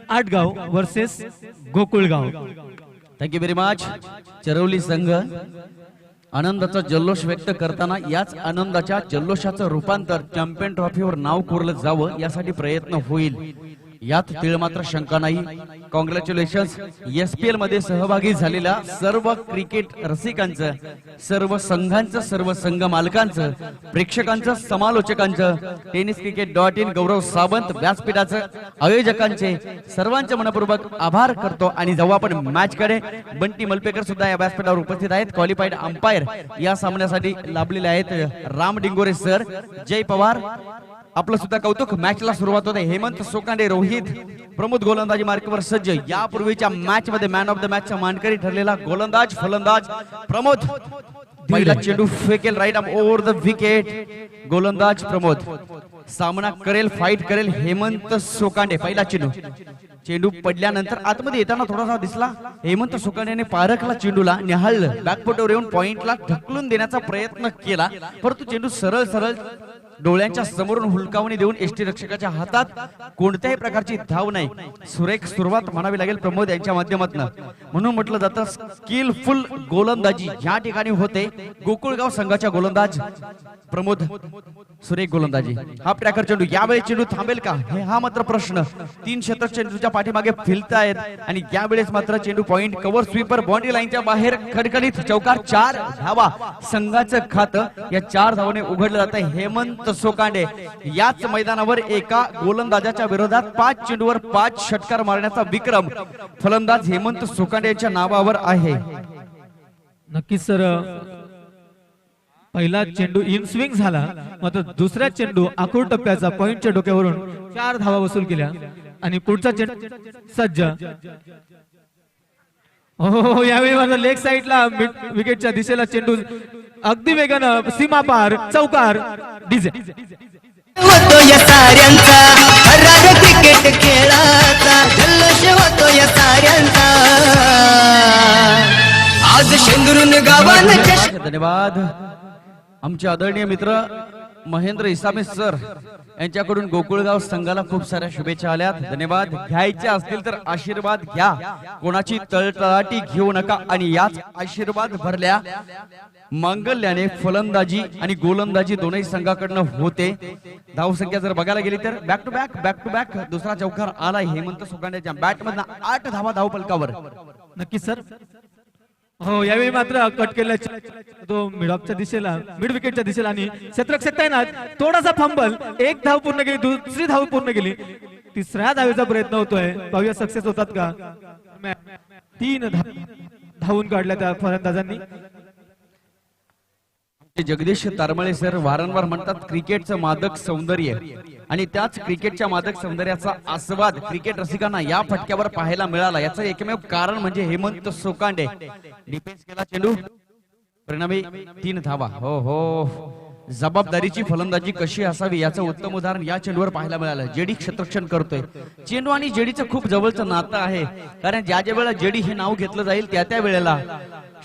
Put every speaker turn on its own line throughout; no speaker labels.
Atgaon versus Gokulgaon.
Thank you very much. चरवली संघ आनंदाचा जल्लोष व्यक्त करताना याच आनंदाच्या जल्लोषाचं रूपांतर चॅम्पियन ट्रॉफीवर नाव कोरलं जावं यासाठी प्रयत्न होईल यात तीळ मात्र शंका नाही। कॉंग्रॅच्युलेशन्स एसपीएल मध्ये सहभागी झालेल्या सर्व क्रिकेट रसिकांचं, सर्व संघांचं, सर्व संघ मालकांचं, प्रेक्षकांचं, समालोचकांचं, tenniscricket.in गौरव सावंत व्यासपीठाचं, आयोजकांचे सर्वांचे मनपूर्वक आभार करतो। आणि जेव्हा आपण मॅच कडे बंटी मलपेकर सुद्धा या व्यासपीठावर उपस्थित आहेत, क्वालिफाईड अंपायर या सामन्यासाठी लाभलेले आहेत राम डिंगोरे सर, जय पवार आपलं सुद्धा कौतुक। मॅचला सुरुवात होते। हेमंत सोकांडे, रोहित प्रमोद गोलंदाजी मार्कवर सज्ज। यापूर्वीच्या मॅच मध्ये मॅन ऑफ द मॅचचा मानकरी ठरलेला गोलंदाज फलंदाज प्रमोद पहिला चेंडू फेकेल right arm over the wicket. गोलंदाज प्रमोद सामना करेल, फाईट करेल हेमंत सोकांडे। पहिला चेंडू पडल्यानंतर आतमध्ये येताना थोडासा दिसला हेमंत सोकांडेने पारखला, चेंडूला निहाळलं, बॅकफुटवर येऊन पॉइंटला ढकलून देण्याचा प्रयत्न केला, परंतु चेंडू सरळ सरळ डोळ्यांच्या समोरून हुलकावणी देऊन एसटी रक्षकाच्या हातात कोणत्याही प्रकारची धाव नाही। सुरेख सुरुवात म्हणावी लागेल प्रमोद यांच्या माध्यमातून। म्हणून म्हटलं जातं स्किलफुल गोलंदाजी या ठिकाणी होते गोकुळगाव संघाच्या गोलंदाज प्रमोद। सुरेख गोलंदाजी, हा प्रकार चेंडू यावेळी चेंडू थांबेल का हा मात्र प्रश्न। 3 शतक चेंडूच्या पाठीमागे फिरतायत आणि यावेळेस मात्र चेंडू पॉइंट कव्हर स्वीपर बाउंड्री लाईनच्या बाहेर खडखडीत चौकार। 4 धावा संघाचं खातं या 4 धावाने उघडलं जातं। हेमंत सोकांडे याच मैदानावर एका गोलंदाजाच्या विरोधात 5 चेंडूवर 5 षटकार मारण्याचा विक्रम फलंदाज हेमंत सोकांडे यांच्या नावावर आहे।
नक्कीच सर, पहिला चेंडू इन स्विंग झाला, मात्र दुसरा चेंडू आखूड टप्प्याचा पॉइंटच्या डोक्यावरून 4 धावा वसूल केल्या आणि पुढचा चेंडू सज्ज। हो, यावेळी माझा लेग साइडला विकेटच्या दिशेला चेंडू अगदी वेगानं सीमा पार चौकार। डीजे
होतो या साऱ्यांचा हरार क्रिकेट खेळाचा जल्लोष होतो या साऱ्यांचा आज शेंदुरून गावानं।
धन्यवाद आमचे आदरणीय मित्र महेंद्र इसामे सर यांच्याकडून गोकुळगाव संघाला खूप साऱ्या शुभेच्छा आल्यात। धन्यवाद। घ्यायचे असतील तर आशीर्वाद घ्या, कोणाची तळतळाटी घेऊ नका। आणि याच आशीर्वाद भरल्या मांगल्याने फलंदाजी आणि गोलंदाजी दोन्ही संघाकडनं होते। धावसंख्या जर बघायला गेली तर बॅक टू बॅक दुसरा चौकार आला हेमंत सोकांडेच्या बॅट मधून। 8 धावा धावफलकावर।
नक्कीच सर, हो यावेळी मात्र कट केला तो मिड ऑफच्या दिशेला, मिड विकेटच्या दिशेला आणि क्षेत्ररक्षक तैनात। थोडासा फंबल, 1 धाव पूर्ण केली, दुसरी धाव पूर्ण केली, तिसऱ्या धावेचा प्रयत्न होतोय, पाहूया सक्सेस होतात का। 3 धावून काढल्या त्या फलंदाजांनी।
जगदीश तारमळे सर वारंवार म्हणतात क्रिकेटचं मादक सौंदर्य आणि त्याच क्रिकेटच्या मादक सौंदर्याचा आस्वाद क्रिकेट रसिकांना या फटक्यावर पाहायला मिळाला। याचं एकमेव कारण म्हणजे हेमंत सोकांडे। डिफेन्स केला चेंडू, परिणामी 3 धावा। हो, जबाबदारीची फलंदाजी कशी असावी याचं उत्तम उदाहरण या चेंडूवर पाहायला मिळालं। जेडी क्षेत्ररक्षण करतोय। चेंडू आणि जेडीचं खूप जवळचं नातं आहे, कारण ज्या ज्या वेळेला जेडी हे नाव घेतलं जाईल त्या वेळेला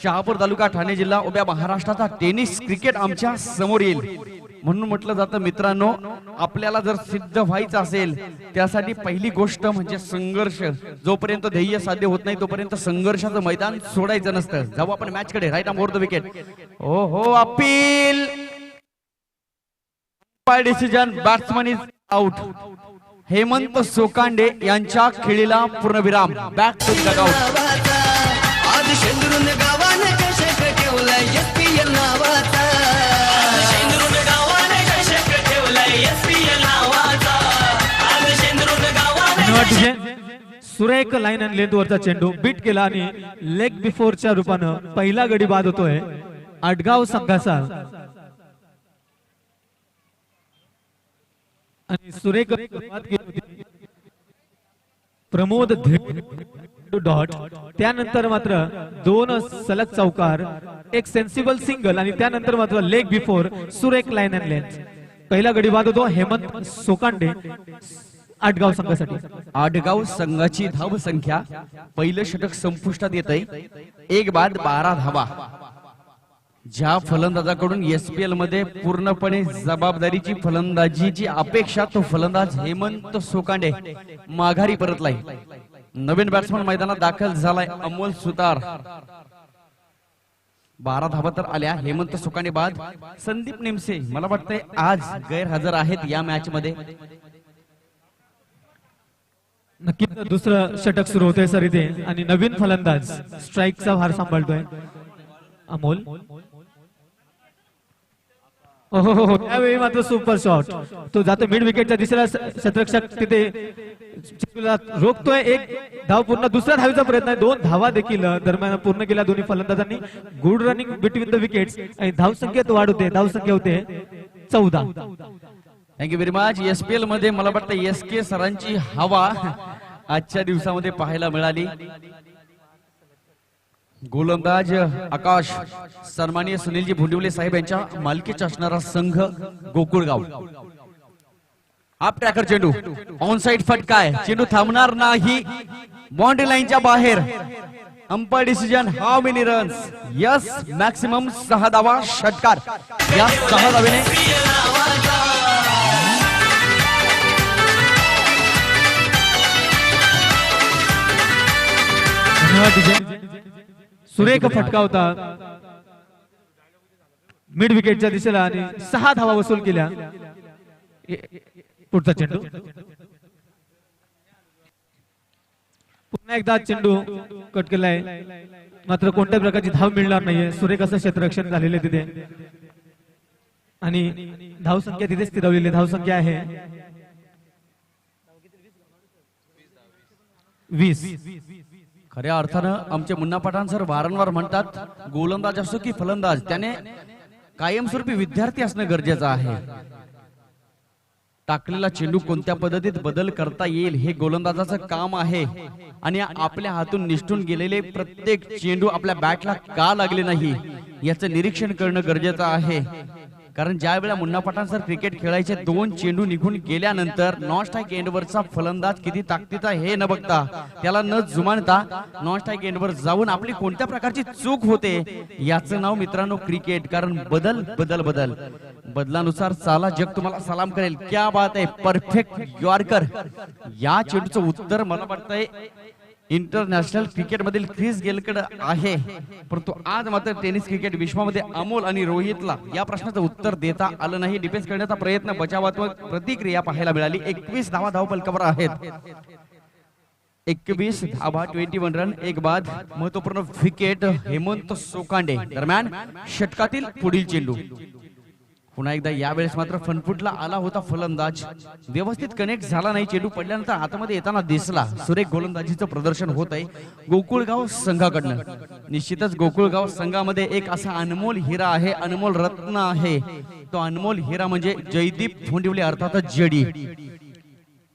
शहापूर तालुका, ठाणे जिल्हा, उभ्या महाराष्ट्राचा टेनिस क्रिकेट आमच्या समोर येईल। म्हणून म्हटलं जातं मित्रांनो, आपल्याला जर सिद्ध व्हायचं असेल त्यासाठी पहिली गोष्ट म्हणजे संघर्ष। जोपर्यंत ध्येय साध्य होत नाही तोपर्यंत संघर्षाचं मैदान सोडायचं नसतं। जाऊ आपण मॅच कडे। Right arm over the wicket. हो, appeal by decision, batsman is out. Hemant Sokande यांच्या खेळीला पूर्णविराम। Back to the dugout.
आज शेंदुरून गावानं चषक ठेवलाय एसपीएल नावाचा, शेंदुरून गावानं चषक ठेवलाय एसपीएल नावाचा, आज शेंदुरून गावानं।
सुरेख लाईन अँड लेंथ वरचा चेंडू बीट केला आणि लेग बिफोरच्या रूपानं पहिला गडी बाद होतोय आटगाव संघाचा। आणि सुरेख प्रमोद डॉट, त्यानंतर मात्र 2 सलग चौकार, 1 सेन्सिबल सिंगल आणि त्यानंतर मात्र लेग बिफोर सुरेख लाईन अँड लेंथ। पहिला गडी बाद होतो हेमंत सोकांडे आटगाव संघासाठी।
आटगाव संघाची धाव संख्या पहिलं षटक संपुष्टात येतंय, 1 बाद 12 धावा। ज्या फलंदाजाकडून एसपीएल मध्ये पूर्णपणे जबाबदारीची फलंदाजीची अपेक्षा तो फलंदाज हेमंत सोकांडे माघारी परतलाय. नवीन बॅट्समन मैदानात दाखल झालाय अमोल सुतार. 12 धावा तर आल्या हेमंत सोकांडे बाद. संदीप निमसे मला वाटतंय आज गैरहजर आहेत या मॅच मध्ये.
नक्कीच दुसरं षटक सुरू होतंय सर इथे आणि नवीन फलंदाज स्ट्राईकचा भार सांभाळतोय अमोल. हो त्यावेळी मात्र सुपर शॉट तो जातो मिड विकेटच्या दिशेला. क्षेत्ररक्षक तिथे चेंडूला रोखतोय. एक धाव पूर्ण. दुसऱ्या धावेचा प्रयत्न आहे. 2 धावा देखील दरम्यान पूर्ण केल्या दोन्ही फलंदाजांनी. Good running between the wickets आणि धावसंख्येत वाढ होते. धावसंख्या होते 14.
Thank you very much. एसपीएल मध्ये मला वाटतं SK सरांची हवा आजच्या दिवसामध्ये पाहायला मिळाली. गोलंदाज आकाश सन्माननीय सुनीलजी भोंडिवले साहेब यांच्या मालकीचा असणारा संघ गोकुळगाव. आप ट्रॅकर चेंडू ऑन साइड फटकाय. चेंडू थांबणार नाही. बाउंड्री लाईनच्या बाहेर. Umpire decision how many runs. Yes maximum 6 धावा. षटकार. या 6 धावेने
सुरेख फटका होता मिड विकेटच्या दिशेला आणि 6 धावा वसूल केल्या. पुढचा चेंडू पुन्हा एकदा चेंडू कट केलाय मात्र कोणत्या प्रकारची धाव मिळणार नाहीये. सुरेख असं क्षेत्ररक्षण झालेले तिथे आणि धावसंख्या तिथे स्थिरवलेली. धावसंख्या आहे 20.
खऱ्या अर्थानं आमचे मुन्ना पठाण सर वारंवार म्हणतात गोलंदाज असो की फलंदाज त्याने कायमस्वरूपी विद्यार्थी असणं गरजेचं आहे. टाकलेला चेंडू कोणत्या पद्धतीत बदल करता येईल हे गोलंदाजाचं काम आहे आणि आपल्या हातून निष्ठून गेलेले प्रत्येक चेंडू आपल्या बॅटला का लागले नाही याचं निरीक्षण करणं गरजेचं आहे. कारण ज्या वेळेला मुन्ना पठाण सर क्रिकेट खेळायचे 2 चेंडू निघून गेल्यानंतर नॉन स्ट्राईक एंडवरचा फलंदाज किती ताकदीचा हे न बघता त्याला न जुमानता नॉन स्ट्राईक एंडवर जाऊन आपली कोणत्या प्रकारची चूक होते याचं नाव मित्रांनो क्रिकेट. कारण बदल बदल बदल बदलानुसार चाला जग तुम्हाला सलाम करेल. क्या बात आहे. Perfect yorker. या चेंडूचं उत्तर मला वाटतंय इंटरनॅशनल क्रिकेट मधील क्रिस गेलकडे आहे. परंतु आज मात्र टेनिस क्रिकेट विश्वामध्ये अमोल आणि रोहितला या प्रश्नाचं उत्तर देता आलं नाही. डिफेन्स करण्याचा प्रयत्न बचावात्मक प्रतिक्रिया पाहायला मिळाली. 21 धावा धावफलकावर आहेत. 21 धावा 21 रन. एक बाद. महत्वपूर्ण विकेट हेमंत सोकांडे. दरम्यान षटकातील पुढील चेंडू पुन्हा एकदा यावेळेस मात्र फनफुटला आला होता फलंदाज. व्यवस्थित कनेक्ट झाला नाही. चेंडू पडल्यानंतर आतमध्ये येताना दिसला. सुरेख गोलंदाजीचं प्रदर्शन होत आहे गोकुळगाव संघाकडनं. निश्चितच गोकुळगाव संघामध्ये एक असा अनमोल हिरा आहे. अनमोल रत्न आहे. तो अनमोल हिरा म्हणजे जयदीप भोंडिवले अर्थातच JD.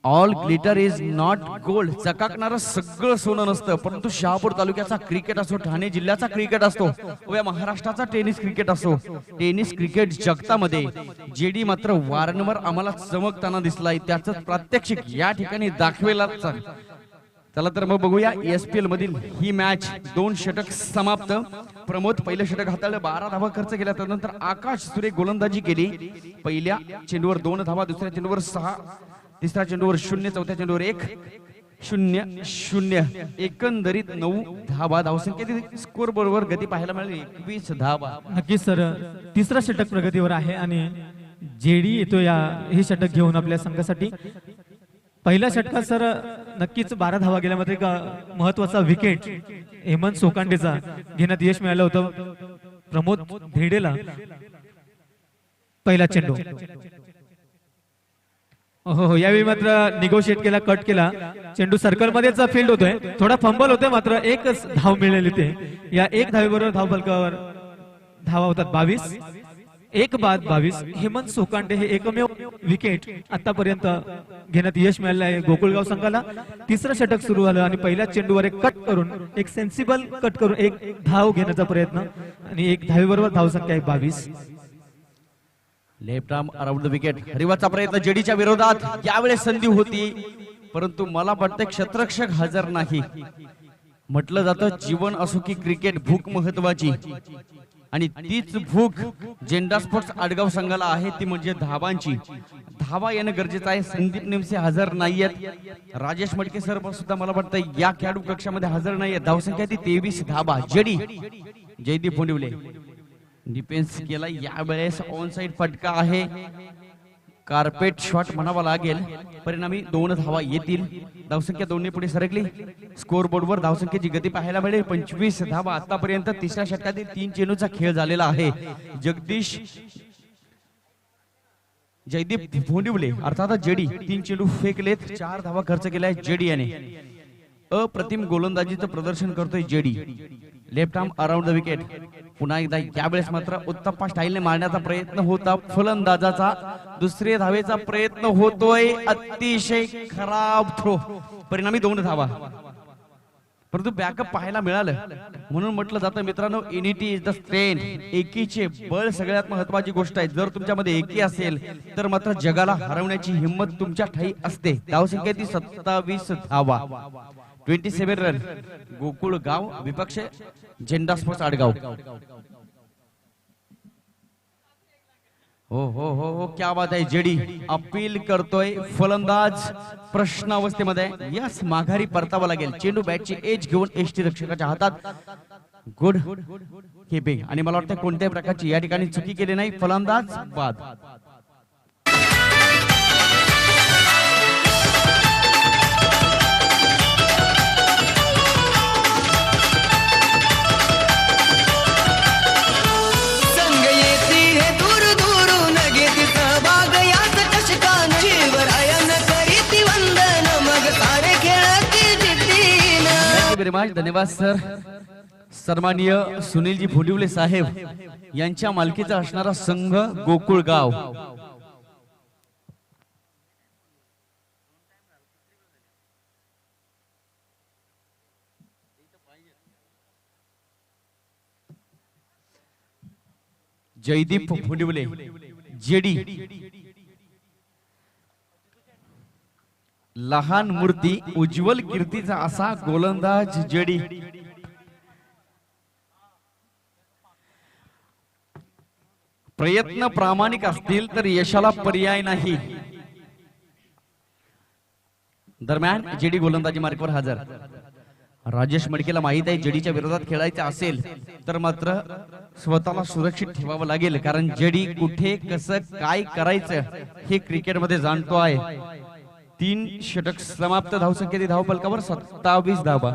All glitter is not gold. चकाकणारं सगळं सोनं नसतं. परंतु शहापूर तालुक्याचा क्रिकेट असो, ठाणे जिल्ह्याचा क्रिकेट असतो, या महाराष्ट्राचा टेनिस क्रिकेट असो, टेनिस क्रिकेट जगतामध्ये जेडी मात्र वारंवार आम्हाला चमकताना दिसलाय. त्याच प्रात्यक्षिक या ठिकाणी दाखवेलाच. चला तर मग बघूया एसपीएल मधील ही मॅच. 2 षटक समाप्त. प्रमोद पहिलं षटक हाताळलं. 12 धावा खर्च केल्या. त्यानंतर आकाश सुरेख गोलंदाजी केली. पहिल्या चेंडूवर 2 धावा, दुसऱ्या चेंडूवर 6, तिसऱ्या चेंडूवर 0, चौथ्या चेंडूवर 1, 0-0. एकंदरीत 9 धावा. धावसंख्येतील स्कोर बरोबर गती पाहायला मिळाली 21 धावा.
नक्कीच सर तिसरा षटक प्रगतीवर आहे आणि जेडी येतो या हे षटक घेऊन आपल्या संघासाठी. पहिल्या षटकात सर नक्कीच 12 धावा गेल्यामध्ये एक महत्वाचा विकेट हेमंत सोकांडेचा घेण्यात यश मिळालं होतं प्रमोद धिडेला. पहिला चेंडू हो यावेळी मात्र निगोशिएट केला, कट केला. चेंडू सर्कल मध्येच फील्ड होतोय. थोडा फंबल होतोय मात्र एकच धाव मिळाली ते. या एक धावेबरोबर धावफलकावर धावा होतात 22. एक बाद 22. हेमंत सोकांडे हे एकमेव विकेट आतापर्यंत घेण्यात यश मिळालं आहे गोकुळगाव संघाला. तिसरं षटक सुरू झालं आणि पहिल्या चेंडूवर एक कट करून, एक सेन्सिबल कट करून एक धाव घेण्याचा प्रयत्न आणि एक धावेबरोबर धावसंख्या आहे 22.
Left arm around the wicket. हरिवाचा प्रयत्न जेडीच्या विरोधात. यावेळेस संधी होती परंतु मला वाटतं क्षेत्ररक्षक हजर नाही. म्हटलं जातं जीवन असो की क्रिकेट, भूक महत्वाची आणि तीच भूक झेंडा स्पोर्ट्स आडगाव संघाला आहे ती म्हणजे धावांची. धावा येणं गरजेचं आहे. संदीप नेमसे हजर नाहीयेत. राजेश मडके सर सुद्धा मला वाटतं या खेळाडू कक्षामध्ये हजर नाहीयेत. धावसंख्या ती 23 धावा. जेडी जयदीप भोंडिवले डिफेन्स केला. यावेळेस ऑन साइड फटका आहे. कार्पेट शॉट म्हणावा लागेल. परिणामी 2 धावा येतील. धावसंख्या 2 ने पुढे सरकली. स्कोर बोर्डवर धावसंख्येची गती पाहायला मिळेल. 25 धावा आतापर्यंत तिसऱ्या षटकातील 3 चेंडूचा खेळ झालेला आहे. जयदीप भोंडिवले अर्थात जेडी 3 चेंडू फेकलेत. 4 धावा खर्च केलाय जेडी याने. अप्रतिम गोलंदाजीचं प्रदर्शन करतोय JD. Left arm around the wicket. पुन्हा एकदा यावेळेस मात्र उत्तप्पा स्टाईलने मारण्याचा प्रयत्न होता फलंदाजाचा. दुसरे धावेचा प्रयत्न होतोय. अतिशय खराब थ्रो. परिणामी 2 धावा. परंतु बॅकअप पाहायला मिळालं. म्हणून म्हटलं जातं मित्रांनो, युनिटी इज द स्ट्रेंथ. एकीचे बळ सगळ्यात महत्वाची गोष्ट आहे. जर तुमच्यामध्ये एकी असेल तर मात्र जगाला हरवण्याची हिंमत तुमच्या ठाई असते. धावसंख्या ती 27 धावा. 27 रन. गोकुळ गाव विपक्ष झेंडा स्पोर्ट्स आडगाव. हो हो हो हो, क्या बात आहे. जेडी अपील करतोय. फलंदाज प्रश्न अवस्थेमध्ये. यस, माघारी परतावा लागेल. चेंडू बॅटची एज घेऊन एसटी रक्षकाच्या हातात. Good keeping. आणि मला वाटतं कोणत्याही प्रकारची या ठिकाणी चुकी केली नाही. फलंदाज बाद.
संग येती हे दूर दूरून घेती सहभाग याच चषकान. शिवरायान करीती वंदन मग सारे खेळती जिद्दीन.
Very much. धन्यवाद सर. सन्माननीय सुनीलजी भोंडिवले साहेब यांच्या मालकीचा असणारा संघ गोकुळ गाव. जयदीप भोंडिवले जेडी. लहान मूर्ती उज्ज्वल कीर्तीचा असा गोलंदाज जेडी. प्रयत्न प्रामाणिक असतील तर यशाला पर्याय नाही. दरम्यान जेडी गोलंदाजी मार्गावर हजर. राजेश मडकेला माहित आहे जेडीच्या विरोधात खेळायचं असेल तर मात्र स्वतःला सुरक्षित ठेवावं लागेल. कारण जेडी कुठे कसं काय करायचं हे क्रिकेटमध्ये जाणतो आहे. 3 षटक समाप्त. धावसंख्येची धावफलकावर 27 धावा.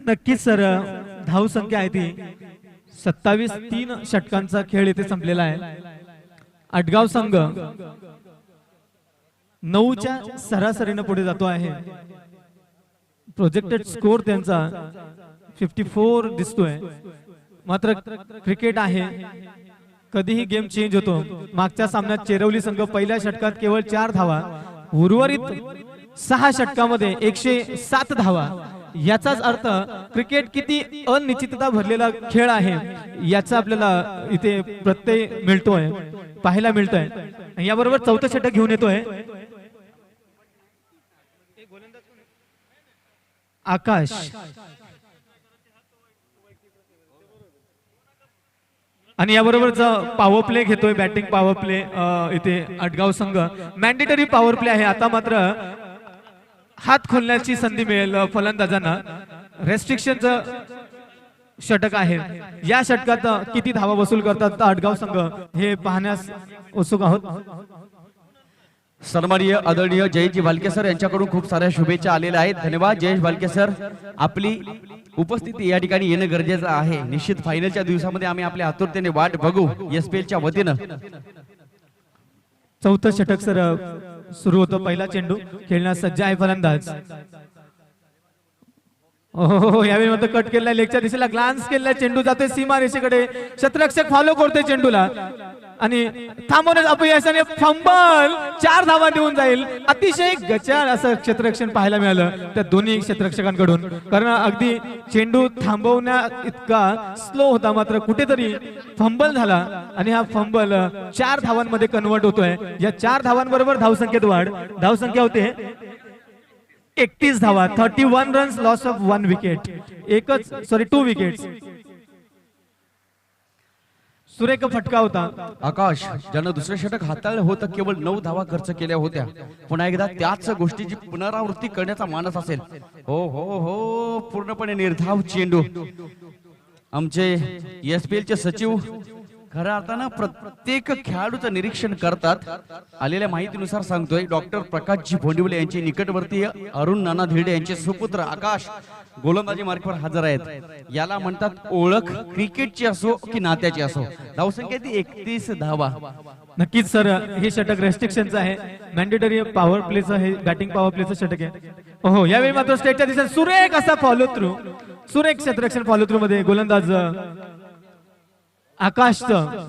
नक्कीच सर, धावसंख्या आहे ती 27. 3 षटकांचा खेळ इथे संपलेला आहे. आडगाव संघ 9च्या सरासरीने पुढे जातो आहे. प्रोजेक्टेड स्कोर त्यांचा 54 दिसतोय. मात्र क्रिकेट आहे, कधीही गेम चेंज होतो. मागच्या सामन्यात चेरवली संघ पहिल्या षटकात केवळ 4 धावा, उर्वरित 6 षटकामध्ये 107 धावा. याचाच अर्थ क्रिकेट किती अनिश्चितता भरलेला खेळ आहे याचा आपल्याला इथे प्रत्यय मिळतोय, पाहायला मिळतोय. याबरोबर 4थं षटक घेऊन येतोय आकाश. आणि याबरोबर पॉवर प्ले घेतोय, बॅटिंग पॉवर प्ले इथे आडगाव संघ. मॅन्डेटरी पॉवर प्ले आहे. आता मात्र हात खोलण्याची संधी मिळेल फलंदाजांना. रेस्ट्रिक्शनचं षटक आहे. या षटकात किती धावा वसूल करतात आडगाव संघ हे पाहण्यास उत्सुक आहोत.
सन्माननीय आदरणीय जयेशजी भालके सर यांच्याकडून खूप साऱ्या शुभेच्छा आलेल्या आहेत. धन्यवाद जयेश भालके सर. आपली उपस्थिती या ठिकाणी येणं गरजेचं आहे. निश्चित फायनलच्या दिवसामध्ये आम्ही आपल्या आतुरतेने वाट बघू एसपीएलच्या वतीनं.
4थं षटक सर सुरू होतं. पहिला चेंडू खेळण्यास सज्ज आहे फलंदाज. हो, यावेळी मात्र कट केलाय. लेगच्या दिशेला ग्लान्स केलाय. चेंडू जातोय सीमा रेषेकडे. क्षेत्ररक्षक फॉलो करतोय चेंडूला आणि थांबवण्यास अपयशाने फंबल. 4 धावा देऊन जाईल. अतिशय गचाळ असं क्षेत्ररक्षण पाहायला मिळालं त्या दोन्ही क्षेत्ररक्षकांकडून. कारण अगदी चेंडू थांबवण्या इतका स्लो होता, मात्र कुठेतरी फंबल झाला आणि हा फंबल 4 धावांमध्ये कन्वर्ट होतोय. या 4 धावांबरोबर धावसंख्येत वाढ. धावसंख्या होते 31 धावा, 31 रन्स, लॉस ऑफ 1 विकेट. एकच सॉरी 2 विकेट्स. सुरेख फटका होता.
आकाश ज्यानं दुसरे षटक हाताळलं होतं केवळ 9 धावा खर्च केल्या होत्या. पुन्हा एकदा त्याच गोष्टीची पुनरावृत्ती करण्याचा मानस असेल. हो हो हो, पूर्णपणे निर्धाव चेंडू. आमचे एसपीएल चे सचिव खऱ्या अर्थानं प्रत्येक खेळाडूचं निरीक्षण करतात. आलेल्या माहितीनुसार सांगतोय डॉक्टर प्रकाशजी भोंडिवले यांचे निकटवर्तीय अरुण नाना धिरडे यांचे सुपुत्र आकाश गोलंदाजी मार्गावर हजर आहेत. याला म्हणतात ओळख, क्रिकेटची असो की नात्याची असो. धावसंख्या ती 31 धावा.
नक्कीच सर, हे षटक रेस्ट्रिक्शनचं आहे. मॅन्डेटरी पॉवर प्लेचं हे बॅटिंग पॉवर प्लेचं षटक आहे. हो, यावेळी मात्र स्टेटच्या दिशेने सुरेख असा फॉलो थ्रू, सुरेख क्षेत्ररक्षण फॉलो थ्रू मध्ये गोलंदाज आकाशचं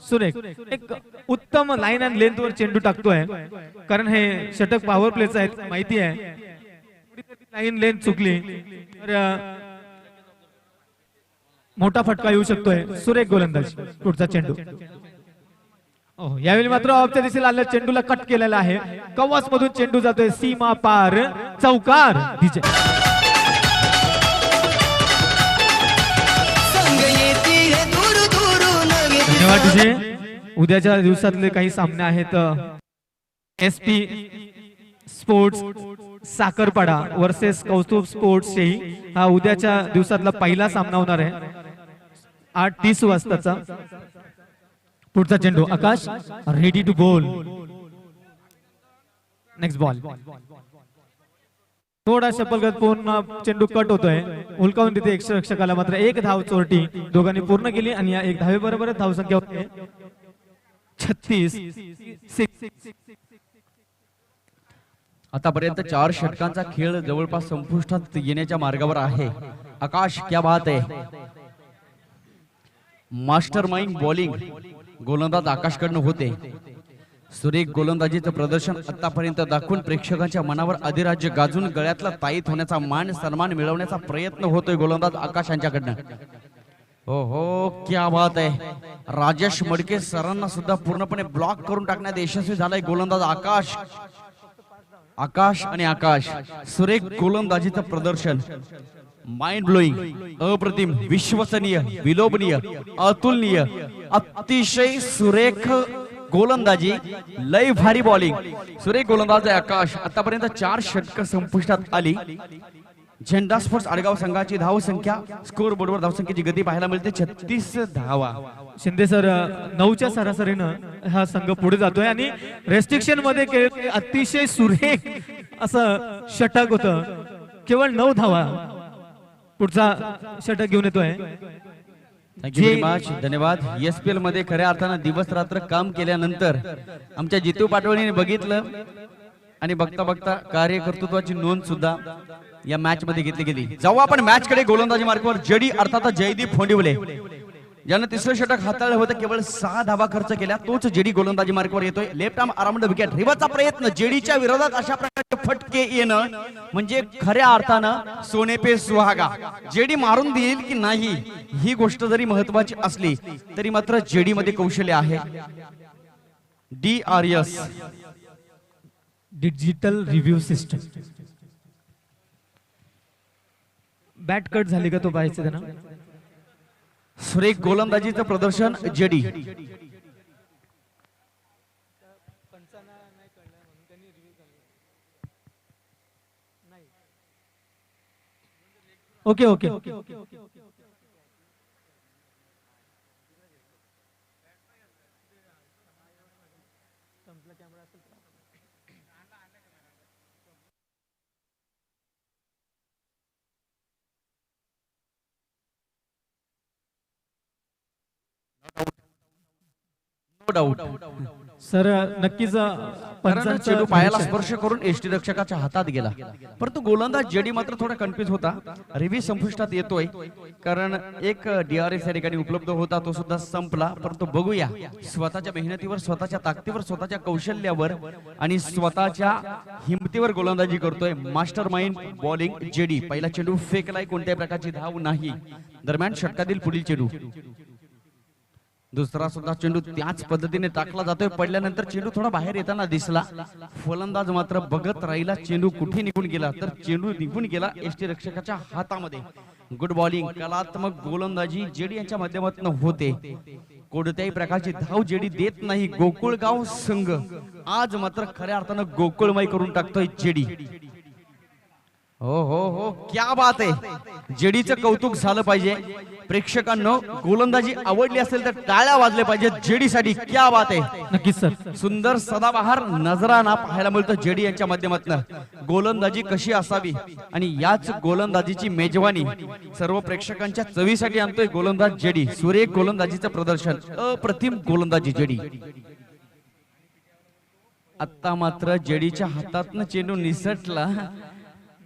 सुरेख एक उत्तम लाईन अँड लेंथ वर चेंडू टाकतोय. कारण हे षटक पॉवर प्लेचं आहे, माहिती आहे. लाईन लेंथ चुकली तर मोठा फटका येऊ शकतोय. सुरेख गोलंदाज. पुढचा चेंडू. यावेळी मात्र ऑफच्या दिशेला आलेल्या चेंडूला कट केलेला आहे. कवच मधून चेंडू जातोय सीमा पार, चौकार. विजय.
संग येती है दूर दूरून
धन्यवाद विजय. उद्याच्या दिवसातले काही सामने आहेत. SP sports Sakharpada versus Kaustubh sports शेही हा उद्याच्या दिवसातला पहिला सामना होणार आहे 8:30 वाजताचा. पुढचा चेंडू Akash ready to ball. Next ball. थोडा शपलगत पूर्ण चेंडू कट होतोय. हुलकावून तिथे रक्षकाला मात्र 1 धाव चोरटी दोघांनी पूर्ण केली आणि या 1 धावेबरोबर धावसंख्या होते 36.
आतापर्यंत 4 षटकांचा खेळ जवळपास संपुष्टात येण्याच्या मार्गावर आहे. आकाश क्या बात आहे. मास्टर माइंड बॉलिंग गोलंदाज आकाशकडनं होते. सुरेख गोलंदाजीचं प्रदर्शन आतापर्यंत दाखवून प्रेक्षकांच्या मनावर अधिराज्य गाजून गळ्यातला ताईत होण्याचा मान सन्मान मिळवण्याचा प्रयत्न होतोय गोलंदाज आकाश यांच्याकडनं. हो हो, क्या बात आहे. राजेश मडके सरांना सुद्धा पूर्णपणे ब्लॉक करून टाकण्यात यशस्वी झालाय गोलंदाज आकाश. आकाश आणि आकाश सुरेख गोलंदाजीचं प्रदर्शन माइंड ब्लोईंग, अप्रतिम, विश्वसनीय, विलोभनीय, अतुलनीय, अतिशय सुरेख गोलंदाजी, लय भारी बॉलिंग. सुरेख गोलंदाज आकाश. आतापर्यंत 4 षटक संपुष्टात आली. झेंडा स्पोर्ट्स आडगाव संघाची धाव संख्या स्कोर बोर्डवर धावसंख्येची गती पाहायला मिळते 36 धावा.
शिंदे सर 9च्या सरासरीनं हा संघ पुढे जातोय आणि रेस्ट्रिक्शन मध्ये अतिशय सुरेख असं षटक होतं. केवळ 9 धावा. पुढचा षटक घेऊन येतोय.
Thank you very much. धन्यवाद. एसपीएल मध्ये खऱ्या अर्थानं दिवस रात्र काम केल्यानंतर आमच्या जितू पाटवणीने बघितलं आणि बघता बघता कार्यकर्तृत्वाची नोंद सुद्धा या मॅच मध्ये घेतली गेली. जाऊ आपण मॅच कडे. गोलंदाजी मार्गावर जडी अर्थात जयदीप फोंडिवले ज्यानं 3रं षटक हाताळलं होतं. केवळ 6 धावा खर्च केल्या. तोच जेडी गोलंदाजी मार्गावर येतोय. Left arm around wicket. रिव्हरचा प्रयत्न. जेडीच्या विरोधात अशा प्रकारचे फटके येणं म्हणजे खऱ्या अर्थानं सोने पे सुहागा. जेडी मारून देईल की नाही ही गोष्ट जरी महत्वाची असली तरी मात्र जेडी मध्ये कौशल्य आहे. DRS
digital review system. Bat cut झाली का तो पाहायचं त्यांना.
सुरेख गोलंदाजीचं प्रदर्शन JD.
Okay okay.
No doubt.
Sir नक्कीच
कारण चेंडू पायाला स्पर्श करून एसटी रक्षकाच्या हातात गेला. परंतु गोलंदाज जेडी मात्र थोडा कन्फ्युज होता. रिव्ह्यू संपुष्टात येतोय कारण एक DRS या ठिकाणी उपलब्ध होता, तो सुद्धा संपला. परंतु बघूया स्वतःच्या मेहनतीवर, स्वतःच्या ताकदीवर, स्वतःच्या कौशल्यावर आणि स्वतःच्या हिमतीवर गोलंदाजी करतोय मास्टर माइंड बॉलिंग जेडी. पहिला चेंडू फेकलाय, कोणत्याही प्रकारची धाव नाही. दरम्यान षटकातील पुढील चेंडू दुसरा सुद्धा चेंडू त्याच पद्धतीने टाकला जातोय. पडल्यानंतर चेंडू थोडा बाहेर येताना दिसला. फलंदाज मात्र बघत राहिला चेंडू कुठे निघून गेला. तर चेंडू निघून गेला एसटी रक्षकाच्या हातामध्ये. गुड बॉलिंग, कलात्मक गोलंदाजी जेडी यांच्या माध्यमातून होते. कोणत्याही प्रकारची धाव जेडी देत नाही गोकुळगाव संघ. आज मात्र खऱ्या अर्थानं गोकुळमय करून टाकतोय जेडी. हो हो हो, क्या बात आहे. जेडीचं कौतुक झालं पाहिजे. प्रेक्षकांनो, गोलंदाजी आवडली असेल तर टाळ्या वाजल्या पाहिजेत जेडीसाठी. क्या बात आहे.
नक्कीच सर.
सुंदर सदाबहार नजराना पाहायला मिळतो जेडी यांच्या माध्यमातून. गोलंदाजी कशी असावी आणि याच गोलंदाजीची मेजवानी सर्व प्रेक्षकांच्या चवीसाठी आणतोय गोलंदाज जेडी. सुरेख गोलंदाजीचं प्रदर्शन, अप्रतिम गोलंदाजी जेडी. आता मात्र जेडीच्या हातातनं चेंडू निसटला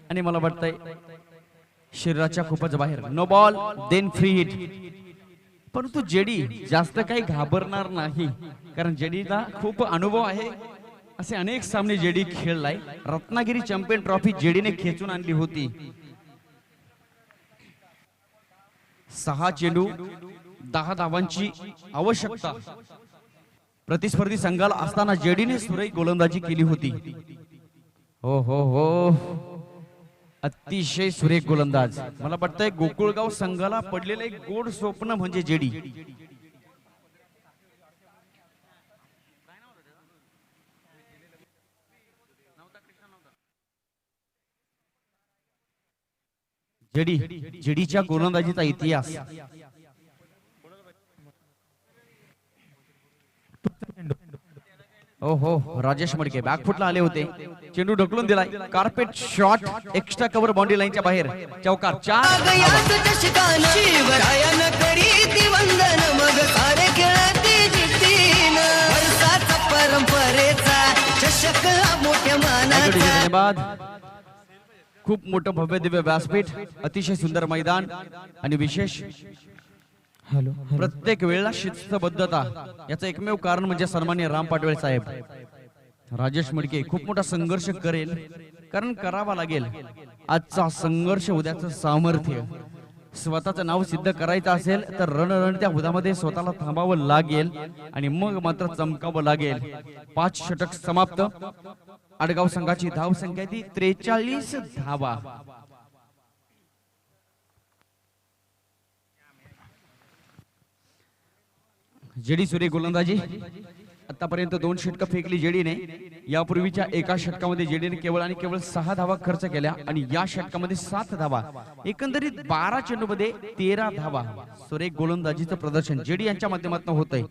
आणि मला वाटतंय शरीराच्या खूपच बाहेर. No ball then free hit. परंतु जेडी जास्त काही घाबरणार नाही, कारण जेडीला खूप अनुभव आहे. असे अनेक सामने जेडी खेळलाय. रत्नागिरी चॅम्पियन ट्रॉफी जेडीने खेचून आणली होती. 6 चेंडू 10 धावांची आवश्यकता प्रतिस्पर्धी संघाला असताना जेडीने सुरेख गोलंदाजी केली होती. हो हो हो, अतिशय सुरेख गोलंदाज. मला वाटतंय गोकुळगाव संघाला पडलेलं एक गोड स्वप्न म्हणजे जेडी. जेडीच्या गोलंदाजीचा इतिहास. हो हो, राजेश मडके बॅकफुटला आले होते. चेंडू ढकलून दिलाय. Carpet shot, extra cover boundary लाईनच्या बाहेर. चौकार 4.
याच चषकान शिवरायानं करीती वंदन मग सारे खेळती जिद्दीनं. वर्षाचा परंपरेचा चषक हा मोठ्या मानाचा.
धन्यवाद. खूप मोठं भव्य दिव्य व्यासपीठ, अतिशय सुंदर मैदान आणि विशेष प्रत्येक वेळेला शिस्तबद्धता. याचं एकमेव कारण म्हणजे सन्माननीय राम पाटोळे साहेब. राजेश मडके खूप मोठा संघर्ष करेल, कारण करावा लागेल. आजचा संघर्ष उद्याचं सामर्थ्य. स्वतःचं नाव सिद्ध करायचं असेल तर रणरणत्या हुदामध्ये स्वतःला थांबावं लागेल आणि मग मात्र चमकावं लागेल. 5 षटक समाप्त. आडगाव संघाची धाव संख्या ती 43 धावा. जेडी सुरेख गोलंदाजी. आतापर्यंत 2 षटकं फेकली जेडीने. यापूर्वीच्या एका षटकामध्ये जेडीने केवळ आणि केवळ 6 धावा खर्च केल्या आणि या षटकामध्ये 7 धावा. एकंदरीत 12 चेंडूमध्ये 13 धावा. सुरेख गोलंदाजीचं प्रदर्शन जेडी यांच्या माध्यमातून होतंय.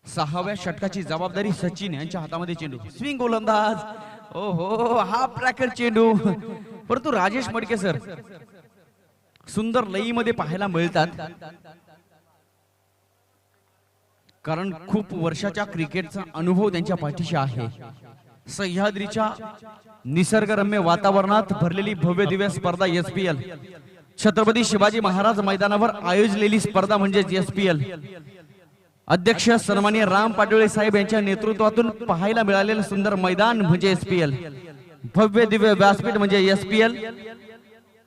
सहाव्या षटकाची जबाबदारी सचिन यांच्या हातामध्ये. चेंडू स्विंग गोलंदाज. ओ हो, हा प्रॅकर चेंडू. परंतु राजेश मडके सर सुंदर लईमध्ये पाहायला मिळतात, कारण खूप वर्षाच्या क्रिकेटचा अनुभव त्यांच्या पाठीशी आहे. सह्याद्रीच्या निसर्गरम्य वातावरणात भरलेली भव्य दिव्य स्पर्धा एसपीएल, छत्रपती शिवाजी महाराज मैदानावर आयोजलेली स्पर्धा म्हणजे एसपीएल. अध्यक्ष सन्माननीय राम पाटोळे साहेब यांच्या नेतृत्वातून पाहायला मिळालेलं सुंदर मैदान म्हणजे एसपीएल. भव्य दिव्य व्यासपीठ म्हणजे एसपीएल.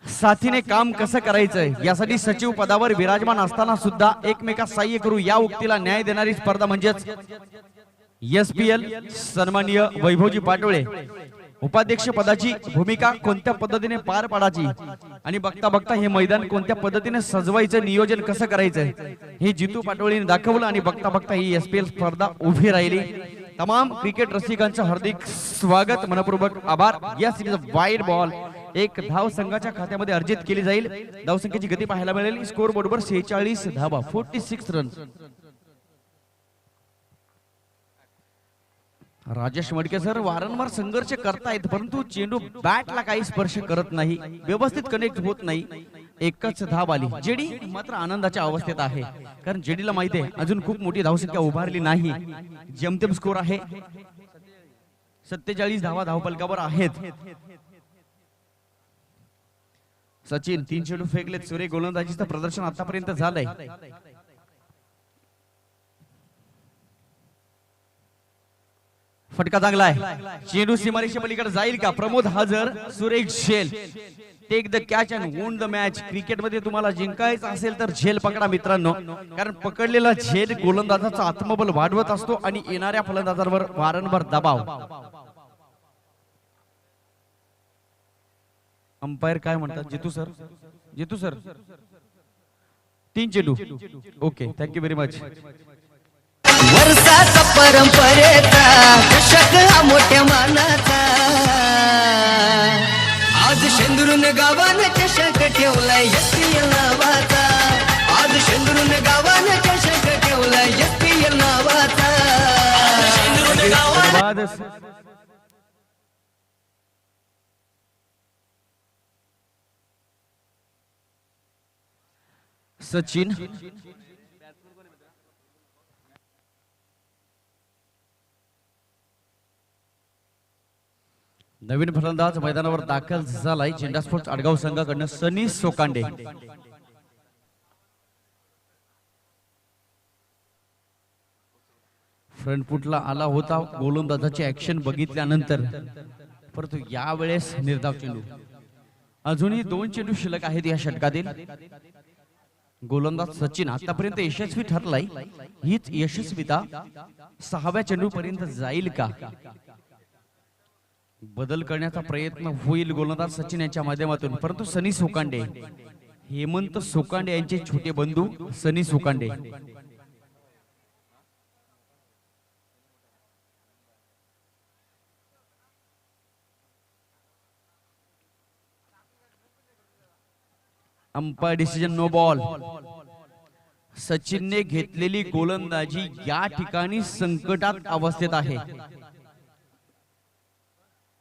साथीने काम कसं करायचंय यासाठी सचिव पदावर विराजमान असताना सुद्धा एकमेकास सहाय्य करू या उक्तीला न्याय देणारी स्पर्धा म्हणजेच एसपीएल. सन्माननीय वैभवजी पाटोळे उपाध्यक्ष पदाची भूमिका कोणत्या पद्धतीने पार पाडायची आणि बघता बघता हे मैदान कोणत्या पद्धतीने सजवायचं, नियोजन कसं करायचं हे जितू पाटोळेने दाखवलं आणि बघता बघता ही एसपीएल स्पर्धा उभी राहिली. तमाम क्रिकेट रसिकांचं हार्दिक स्वागत, मनपूर्वक आभार. या सिरीज वाईड बॉल 1 धाव संघाच्या खात्यामध्ये अर्जित केली जाईल. धावसंख्येची गती पाहायला मिळेल. स्कोर बोर्डवर 46 धावा, 46 रन्स. राजेश मडके सर वारंवार संघर्ष करतायत, परंतु चेंडू बॅटला काही स्पर्श करत नाही, व्यवस्थित कनेक्ट होत नाही. एकच धाव आली. जेडी मात्र आनंदाच्या अवस्थेत आहे, कारण जेडीला माहिती आहे अजून खूप मोठी धावसंख्या उभारली नाही. जेमतेम स्कोर आहे. 47 धावा धावपलकावर आहेत. सचिन 3 चेंडू फेकलेत. सुरेख गोलंदाजीचं प्रदर्शन आतापर्यंत झालंय. फटका चांगला आहे. चेंडू सीमारेषे पलीकडे जाईल का? प्रमोद हजर, सुरेख झेल. Take the catch and won the match. क्रिकेटमध्ये तुम्हाला जिंकायचं असेल तर झेल पकडा मित्रांनो, कारण पकडलेला झेल गोलंदाजाचा आत्मबल वाढवत असतो आणि येणाऱ्या फलंदाजांवर वारंवार दबाव. अंपायर काय म्हणतात? जितू सर, जितू सर 3 चेंडू. Okay, thank you very much.
वर्षाचा परंपरेचा चषक हा मोठ्या मानाचा. आज शेंदुरून गावानं चषक ठेवलाय SPL नावाचा. आज शेंदुरून गावानं चषक ठेवलाय SPL नावाचा. शेंदुरून गावानं
सचिन नवीन फलंदाज मैदानावर दाखल झालाय. झेंडा स्पोर्ट्स आडगाव संघाकडनं सनी सोकांडे. फ्रंट फुटला आला होता गोलंदाजाची ऍक्शन बघितल्यानंतर, परंतु यावेळेस निर्धाव चेंडू. अजूनही 2 चेंडू शिल्लक आहेत या षटकातील. गोलंदाज सचिन आतापर्यंत यशस्वी ठरलाय. हीच यशस्वीता 6व्या चेंडू पर्यंत जाईल का? बदल करण्याचा प्रयत्न होईल गोलंदाज सचिन यांच्या माध्यमातून, परंतु सनी सोकांडे, हेमंत सोकांडे यांचे छोटे बंधू Sunny Sokande. Umpire decision no ball. सचिनने घेतलेली गोलंदाजी या ठिकाणी संकटात अवस्थेत आहे.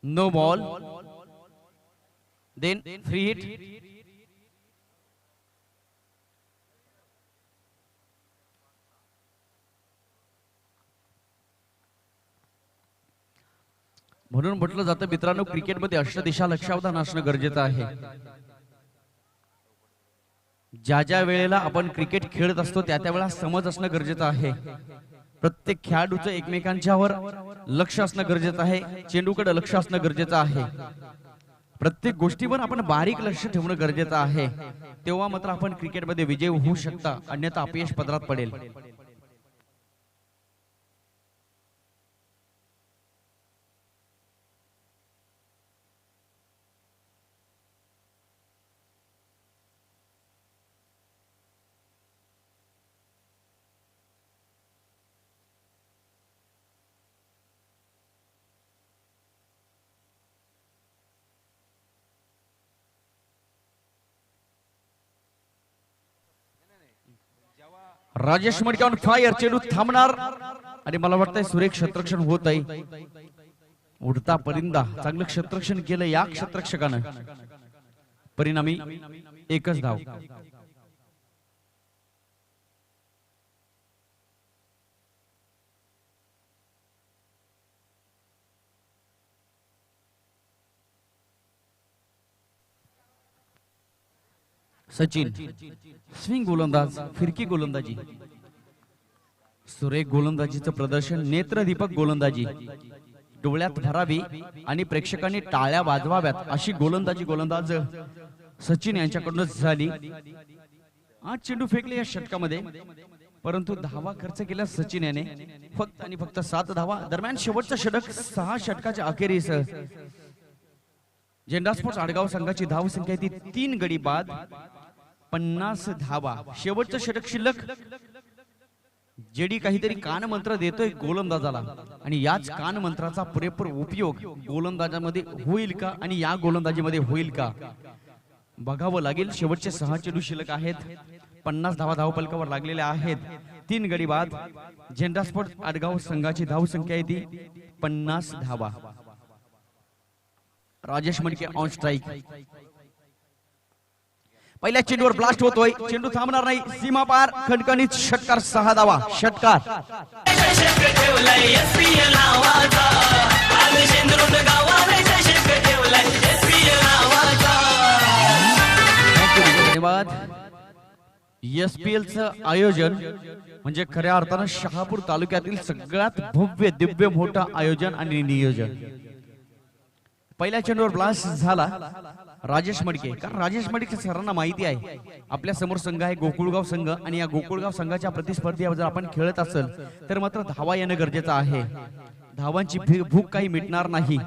No ball, then free hit. म्हणून म्हटलं जातं मित्रांनो, क्रिकेटमध्ये अष्टदिशा लक्षावधान असणं गरजेचं आहे. ज्या ज्या वेळेला आपण क्रिकेट खेळत असतो त्या त्या वेळेला समज असणं गरजेचं आहे. प्रत्येक खेळाडूचं एकमेकांच्यावर लक्ष असणं गरजेचं आहे. चेंडूकडे लक्ष असणं गरजेचं आहे. प्रत्येक गोष्टीवर आपण बारीक लक्ष ठेवणं गरजेचं आहे. तेव्हा मात्र आपण क्रिकेटमध्ये विजय होऊ शकता, अन्यथा अपयश पदरात पडेल. राजेश मडके ऑन फायर. चेंडू थांबणार आणि मला वाटतंय सुरेख क्षेत्ररक्षण होत आहे. उडता परिंदा, चांगलं क्षेत्ररक्षण केलं या क्षेत्ररक्षकानं. परिणामी एकच धाव. सचिन स्विंग गोलंदाज, फिरकी गोलंदाजी. सुरेख गोलंदाजीचं प्रदर्शन, नेत्रदीपक गोलंदाजी. डोळ्यात भरावी आणि प्रेक्षकांनी टाळ्या वाजवाव्यात अशी गोलंदाजी गोलंदाज सचिन यांच्याकडून झाली. 8 चेंडू फेकले या षटकामध्ये, परंतु धावा खर्च केला सचिन याने फक्त आणि फक्त 7 धावा. दरम्यान शेवटचं षटक 6 षटकाच्या अखेरीस झेंडा स्पोर्ट्स आडगाव संघाची धाव संख्या ती 3 गडी बाद 50 धावा. शेवटचं षटक शिल्लक. जेडी काहीतरी कान मंत्र देतोय गोलंदाजाला आणि याच कान मंत्राचा पुरेपूर उपयोग गोलंदाजामध्ये होईल का आणि या गोलंदाजीमध्ये होईल का बघावं लागेल. शेवटचे 6 चेंडू शिल्लक आहेत. 50 धावा धावपलकावर लागलेल्या आहेत. 3 गडी बाद. झेंडा स्पोर्ट्स आडगाव संघाची धाव संख्या आहे ती 50 धावा. राजेश मडके ऑन स्ट्राइक. पहिल्या चेंडूवर ब्लास्ट होतोय. चेंडू थांबणार नाही. सीमा पार. खणखणीत षटकार. 6 धावा. षटकार.
शेंदरून गावाला चषक ठेवलाय SPL नावाचा.
धन्यवाद. SPL चं आयोजन म्हणजे खऱ्या अर्थानं शहापूर तालुक्यातील सगळ्यात भव्य दिव्य मोठं आयोजन आणि नियोजन. पहिल्या चेंडूवर ब्लास्ट झाला राजेश मडके. कारण राजेश मडके सरांना माहिती आहे आपल्या समोर संघ आहे गोकुळगाव संघ आणि या गोकुळगाव संघाच्या प्रतिस्पर्धी जर आपण खेळत असेल तर मात्र धावा येणं गरजेचं आहे. धावांची भूक काही मिटणार नाही.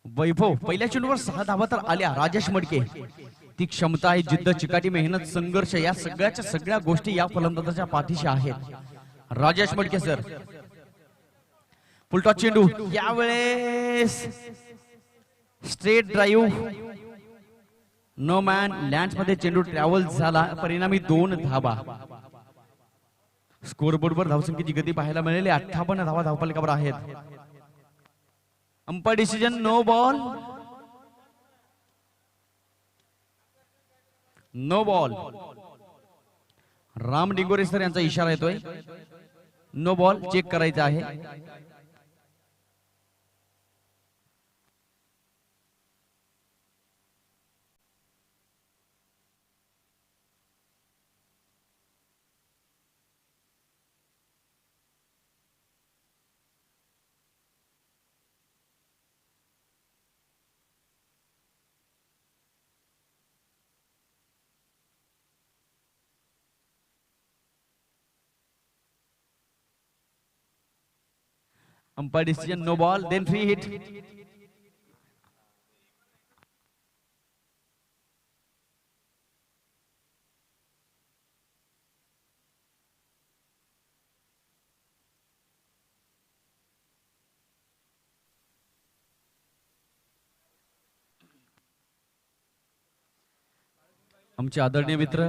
वैभव पहिल्या चेंडूवर 6 धावा तर आल्या. राजेश मडके ती क्षमता आहे, जिद्द, चिकाटी, मेहनत, संघर्ष या सगळ्या गोष्टी या फलंदाजाच्या पाठीशी आहेत. राजेश मडके सर फुलटॉस चेंडू यावेळेस straight drive no man land मध्ये चेंडू ट्रॅव्हल झाला. परिणामी 2 धावा. स्कोरबोर्डवर धावसंख्येची गती पाहायला मिळाली. 58 धावा धावफलकावर आहेत. Umpire decision no ball. No ball. Ram Dingore sir यांचा इशारा येतोय. नो बॉल चेक करायचा आहे. Umpire decision no ball, then free hit. आमचे आदरणीय मित्र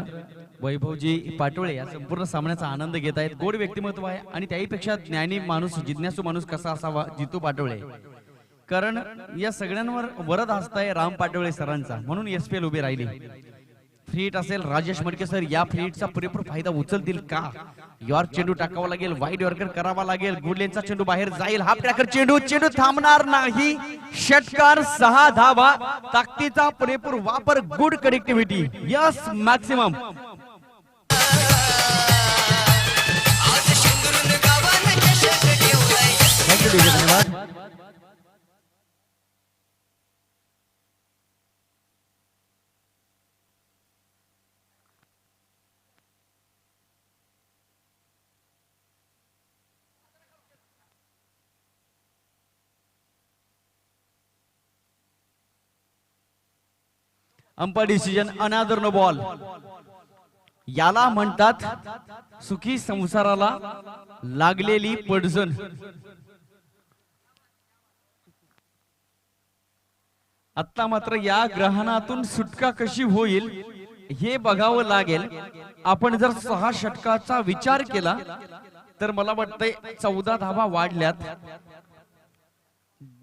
वैभवजी पाटोळे या संपूर्ण सामन्याचा आनंद घेत आहेत. गोड व्यक्तिमत्व आहे आणि त्याहीपेक्षा ज्ञानी माणूस, जिज्ञासू माणूस कसा असावा जितू पाटोळे. कारण या सगळ्यांवर वरद हस्ताय राम पाटोळे सरांचा, म्हणून SPL उभे राहिली. फ्री हिट असेल. राजेश मडके सर या फ्री हिटचा पुरेपूर फायदा उचलतील का? यॉर्क चेंडू टाकावा लागेल, वाईड यॉर्कर करावा लागेल. गुड लेनचा चेंडू बाहेर जाईल. हाफ ट्रॅकर चेंडू, चेंडू थांबणार नाही. षटकार 6 धावा. ताकदीचा पुरेपूर वापर. Good connectivity. Yes maximum.
आज शेंदरून गावाला चषक ठेवलाय.
थँक्यू. धन्यवाद. अंपायर डिसिजन अनादर नो बॉल. याला म्हणतात सुखी संसाराला लागलेली पडझण. आता मात्र या ग्रहणातून सुटका कशी होईल हे बघावं लागेल. आपण जर 6 षटकाचा विचार केला तर मला वाटतंय 14 धावा वाढल्यात.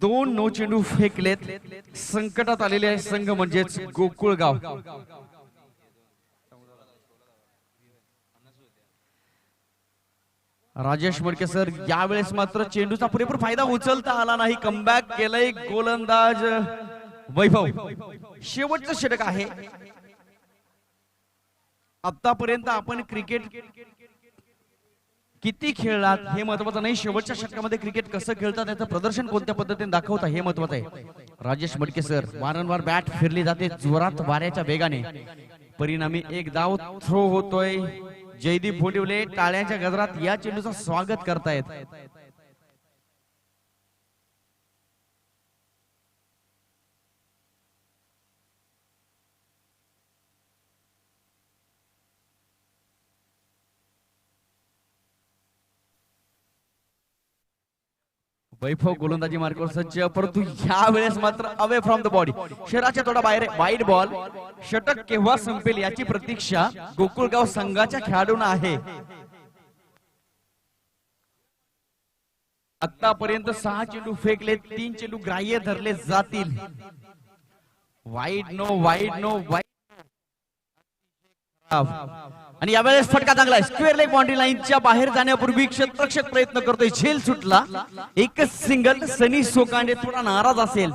2 नो चेंडू फेकलेत. संकटात आलेले आहे संघ म्हणजेच गोकुळगाव. राजेश मडके सर यावेळेस मात्र चेंडूचा पुरेपूर फायदा उचलता आला नाही. कमबॅक केलंय गोलंदाज वैभव. शेवटचं षटक आहे. आतापर्यंत आपण क्रिकेट किती खेळलात हे महत्वाचं नाही. शेवटच्या षटकामध्ये क्रिकेट कसं खेळतात, त्याचं प्रदर्शन कोणत्या पद्धतीने दाखवता हे महत्वाचं आहे. राजेश मडके सर वारंवार बॅट फिरली जाते जोरात वाऱ्याच्या वेगाने. परिणामी 1 धाव थ्रो होतोय. जयदीप भोंडिवले टाळ्यांच्या गजरात या चेंडूचं स्वागत करतायत. वैभव गोलंदाजी मार्गावर सज्ज, परंतु या वेळेस मात्र अवे फ्रॉम द बॉडी. शहराच्या थोडा बाहेर वाईड बॉल. षटक केव्हा संपेल याची प्रतीक्षा गोकुळगाव संघाच्या खेळाडूंना आहे. आतापर्यंत 6 चेंडू फेकले, 3 चेंडू ग्राह्य धरले जातील. Wide no wide. आणि यावेळेस फटका चांगला आहे. स्क्वेअर लेग बाउंड्री लाईनच्या बाहेर जाण्यापूर्वी क्षेत्ररक्षक प्रयत्न करतोय, झेल सुटला. एकच सिंगल. सनी सोकांडे थोडा नाराज असेल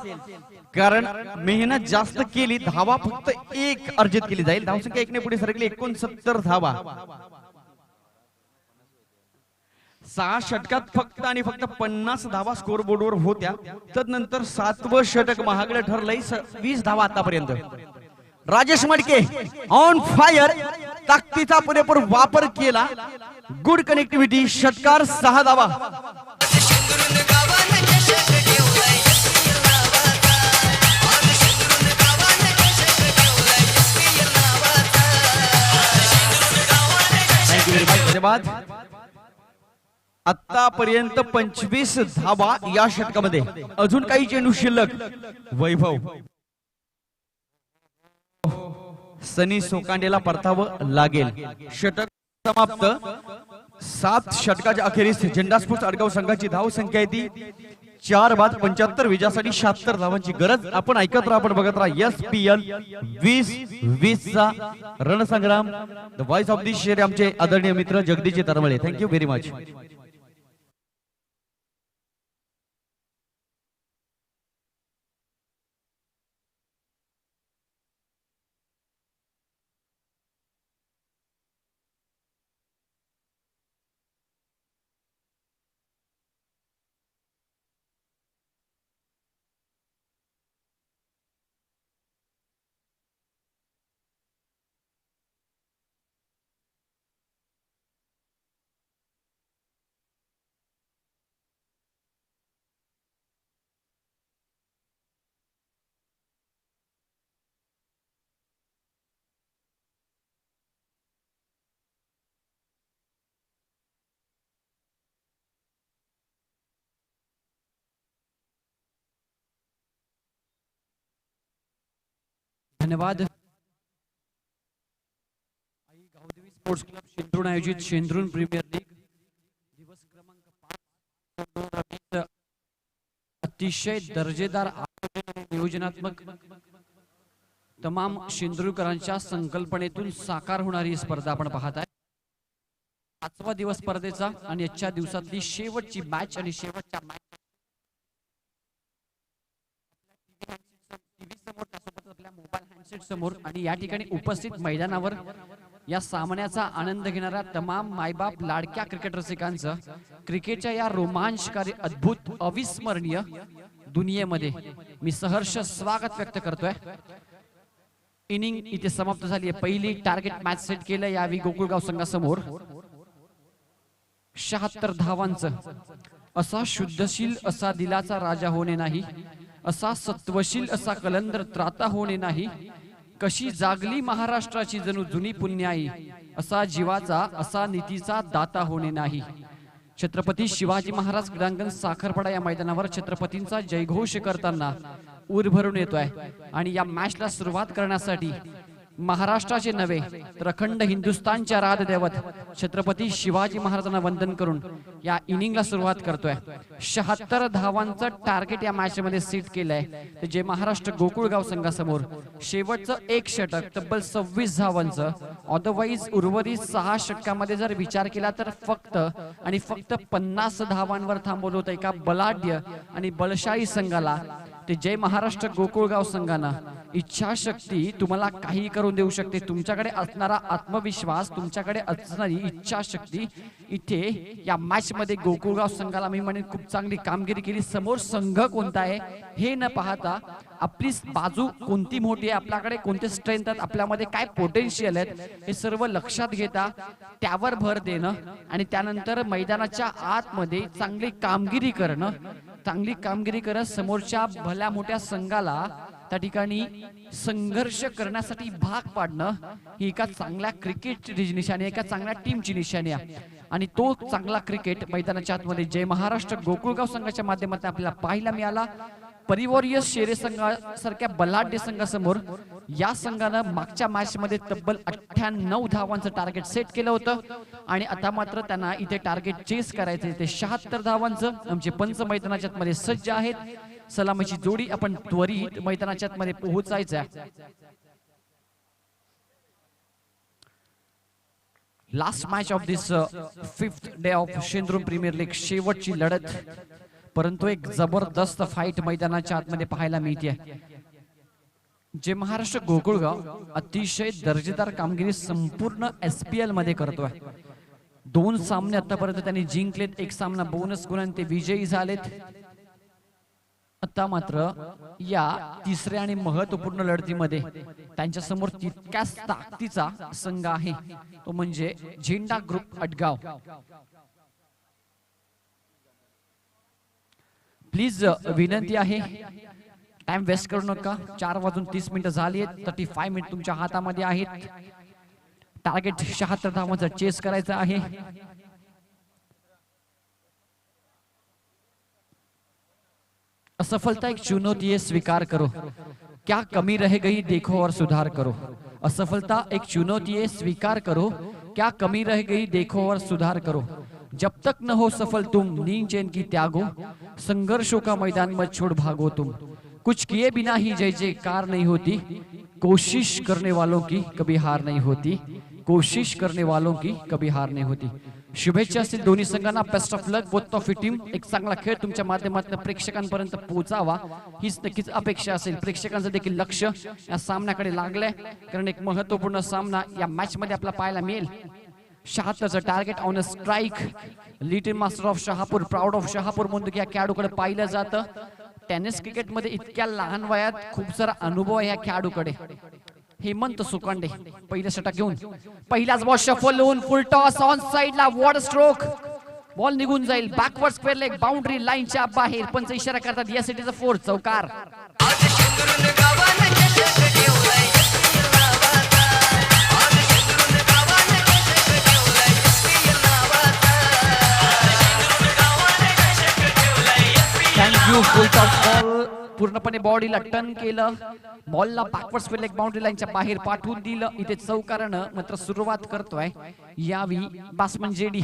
कारण मेहनत जास्त केली, धावा फक्त 1 अर्जित केली जाईल. धावसंख्या 1 ने पुढे सरकली. 69 धावा. 6 षटकात फक्त आणि फक्त 50 धावा स्कोर बोर्डवर होत्या. तदनंतर 7वं षटक महागडं ठरलंय. 20 धावा आतापर्यंत. राजेश मडके ऑन फायर. ताकदीचा पुरेपूर वापर केला. Good connectivity. षटकार 6 धावा.
शिंदूरून गावानं चषक ठेवलाय SPL नावाचा. आज शिंदूरून गावानं चषक ठेवलाय SPL नावाचा. शिंदूरून गावानं
थँक्यू व्हेरी मच. धन्यवाद. आतापर्यंत 25 धावा या षटकामध्ये. अजून काही चेंडू शिल्लक. वैभव. सनी सोकांडेला परतावं लागेल. षटक समाप्त. 7 षटकाच्या अखेरीस झेंडा स्पोर्ट्स आडगाव संघाची धाव संख्या आहे ती 4 बाद 75. विजयासाठी 76 धावांची गरज. आपण ऐकत राहा, आपण बघत राहा SPL 2020 चा रणसंग्राम. द व्हॉइस ऑफ द शेर आमचे आदरणीय मित्र Jagdish Taramale. Thank you very much.
धन्यवाद. गावदेवी स्पोर्ट्स क्लब शेंद्रून आयोजित शेंद्रून प्रीमियर लीग दिवस क्रमांक 5 अतिशय दर्जेदार आयोजन आणि नियोजनात्मक तमाम शेंद्रूकरांच्या संकल्पनेतून साकार होणारी स्पर्धा आपण पाहत आहे. 5वा दिवस स्पर्धेचा आणि आजच्या दिवसातली शेवटची मॅच आणि शेवटच्या मॅच मोबाईल हँडसेट समोर आणि या ठिकाणी उपस्थित मैदानावर या सामन्याचा आनंद घेणाऱ्या तमाम मायबाप लाडक्या क्रिकेट रसिकांचं क्रिकेटच्या या रोमांचकारी अद्भुत अविस्मरणीय दुनियेमध्ये मी सहर्ष स्वागत व्यक्त करतोय. इनिंग इथे समाप्त झाली आहे. पहिली टार्गेट मॅच सेट केलं यावी गोकुळगाव संघासमोर. 76 धावांचं. असा शुद्धशील असा दिलाचा राजा होणे नाही, असा सत्वशील असा कलंदर त्राता होणे नाही. कशी जागली महाराष्ट्राची जणू जुनी पुण्याई, असा जीवाचा असा नीतीचा दाता होणे नाही. छत्रपती शिवाजी महाराज क्रीडांगण साखरपडा या मैदानावर छत्रपतींचा जयघोष करताना ऊर भरून येतोय. आणि या मॅचला सुरुवात करण्यासाठी महाराष्ट्राचे नवे तर अखंड हिंदुस्थानचे आराध्य दैवत छत्रपती शिवाजी महाराजांना वंदन करून या इनिंगला सुरुवात करतोय. 76 धावांचं टार्गेट या मॅच मध्ये सेट केलंय. जे महाराष्ट्र गोकुळगाव संघासमोर शेवटचं 1 षटक तब्बल 26 धावांचं. अदरवाईज उर्वरित 6 षटकामध्ये जर विचार केला तर फक्त आणि फक्त 50 धावांवर थांबवलं होतं एका बलाढ्य आणि बलशाही संघाला. ते जय महाराष्ट्र गोकुळगाव संघानं इच्छाशक्ती तुम्हाला काही करून देऊ शकते. तुमच्याकडे असणारा आत्मविश्वास, तुमच्याकडे असणारी इच्छाशक्ती इथे या मॅच मध्ये गोकुळगाव संघाला मी म्हणेन खूप चांगली कामगिरी केली. समोर संघ कोणता आहे हे न पाहता आपली बाजू कोणती मोठी आहे, आपल्याकडे कोणते स्ट्रेंथ आहेत, आपल्यामध्ये काय पोटेन्शियल आहेत हे सर्व लक्षात घेता त्यावर भर देणं आणि त्यानंतर मैदानाच्या आतमध्ये चांगली कामगिरी करणं. चांगली कामगिरी करत समोरच्या भल्या मोठ्या संघाला त्या ठिकाणी संघर्ष करण्यासाठी भाग पाडणं ही एका चांगल्या क्रिकेटची निशाणी आहे, एका चांगल्या टीमची निशाणी आहे. आणि तो चांगला क्रिकेट मैदानाच्या आतमध्ये जय महाराष्ट्र गोकुळगाव संघाच्या माध्यमातून आपल्याला पाहायला मिळाला. परिवॉरियस शेरे संघासारख्या बलाढ्य संघासमोर या संघानं मागच्या मॅच मध्ये तब्बल 98 धावांचं टार्गेट सेट केलं होतं आणि आता मात्र त्यांना इथे टार्गेट चेस करायचं ते 76 धावांचं. आमचे पंच मैदानाच्या मध्ये सज्ज आहेत. सलामीची जोडी आपण त्वरित मैदानाच्या मध्ये पोहोचायचं. Last match of this 5th day of Shendrum premier league, शेवटची लढत, परंतु एक जबरदस्त फाईट मैदानाच्या आतमध्ये पाहायला मिळते. जे महाराष्ट्र गोकुळगाव अतिशय दर्जेदार कामगिरी संपूर्ण SPL मध्ये करतोय. 2 सामने आतापर्यंत त्यांनी जिंकलेत, एक सामना बोनस गुणांनी ते विजयी झालेत. आता मात्र या तिसऱ्या आणि महत्वपूर्ण लढतीमध्ये त्यांच्या समोर तितक्याच ताकदीचा संघ आहे, तो म्हणजे झेंडा ग्रुप अटगाव. प्लीज विनंती आहे, टाइम वेस्ट करू नका. 4:30 झाली आहेत. 35 मिनिट तुमच्या हातामध्ये आहेत. टार्गेट 76 धावांचा चेस करायचा आहे. असफलता एक चुनौती है, स्वीकार करो. क्या कमी रह गई देखो और सुधार करो. असफलता एक चुनौती है, स्वीकार करो. क्या कमी रह गई देखो और सुधार करो. जब तक न हो सफल तुम नींद चैन की त्यागो. संघर्षों का मैदान मत छोड़ भागो तुम. कुछ किए बिना ही जय जयकार नहीं होती. कोशिश करने वालों की कभी हार नहीं होती. कोशिश करने वालों की कभी हार नहीं होती. शुभेच्छा असतील दोन्ही संघांना. Best of luck both of team. एक चांगला खेळ तुमच्या माध्यमातून प्रेक्षकांपर्यंत पोहोचावा हीच नक्कीच अपेक्षा असेल. प्रेक्षकांचं देखील लक्ष या सामन्याकडे लागलंय, कारण एक महत्वपूर्ण सामना या मॅच मध्ये आपल्याला पाहायला मिळेल. 76चं target on a strike. Little master of Shahapur, proud of Shahapur म्हणून या खेळाडूकडे पाहिलं जातं. टेनिस क्रिकेट मध्ये इतक्या लहान वयात खूप सारा अनुभव आहे या खेळाडूकडे. हेमंत सुकांडे पहिल्या षटक घेऊन पहिलाच बॉल शफल होऊन फुल टॉस ऑन साइडला. वॉड स्ट्रोक, बॉल निघून जाईल. बॅकवर्ड स्क्वेअर लेग, बाउंड्री लाईनच्या बाहेर. पंच इशारा करतात या सिटीचा 4 चौकार.
आज शेंदुरून गावानं चषक ठेवलाय नावाचा. आज शेंदुरून गावानं चषक ठेवलाय नावाचा. शेंदुरून गावानं चषक ठेवलाय.
थँक्यू. फुल टॉस बॉल पूर्णपणे बॉडीला टर्न केलं. बॉलला बॅकवर्ड स्क्वेअर लेग बाउंड्री लाईनच्या बाहेर पाठवून दिलं. इथे चौकारानं मात्र सुरुवात करतोय यावी बासमन जेडी.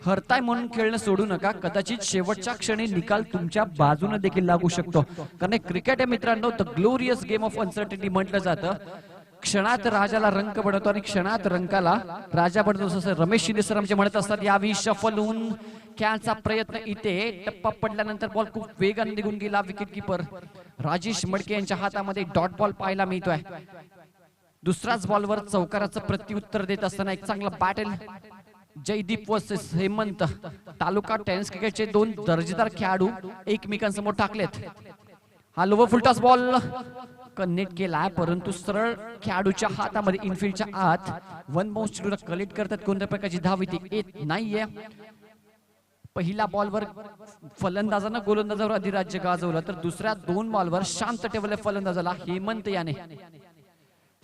हरताय म्हणून खेळणं सोडू नका. कदाचित शेवटच्या क्षणी निकाल तुमच्या बाजूने देखील लागू शकतो, कारण क्रिकेट आहे मित्रांनो, the glorious game of uncertainty म्हटलं जातं. क्षणात राजाला रंक बनवतो आणि क्षणात रंकाला राजा बनवतो, असं रमेश शिंदे सर आमचे म्हणत असतात. यावी शफल होऊन खेळाचा प्रयत्न. इथे टप्पा पडल्यानंतर बॉल खूप वेगाने निघून गेला. विकेट किपर राजेश मडके यांच्या हातामध्ये डॉट बॉल पाहायला मिळतोय. दुसऱ्याच बॉलवर चौकाराचं प्रत्युत्तर देत असताना एक चांगला बॅटल. जयदीप वर्सेस हेमंत. तालुका टेनिस क्रिकेटचे 2 दर्जेदार खेळाडू एकमेकांसमोर टाकलेत. हा लोवर फुलटॉस बॉल कनेक्ट केलाय, परंतु सरळ खेळाडूच्या हातामध्ये इनफिल्डच्या आत 1 बाउन्स चेंडूला कलेक्ट करतात. कोणत्या प्रकारची धाव इथे येत नाहीये. पहिला बॉलवर फलंदाजानं गोलंदाजावर अधिराज्य गाजवलं, तर दुसऱ्या 2 बॉलवर शांत ठेवले फलंदाजाला हेमंत याने.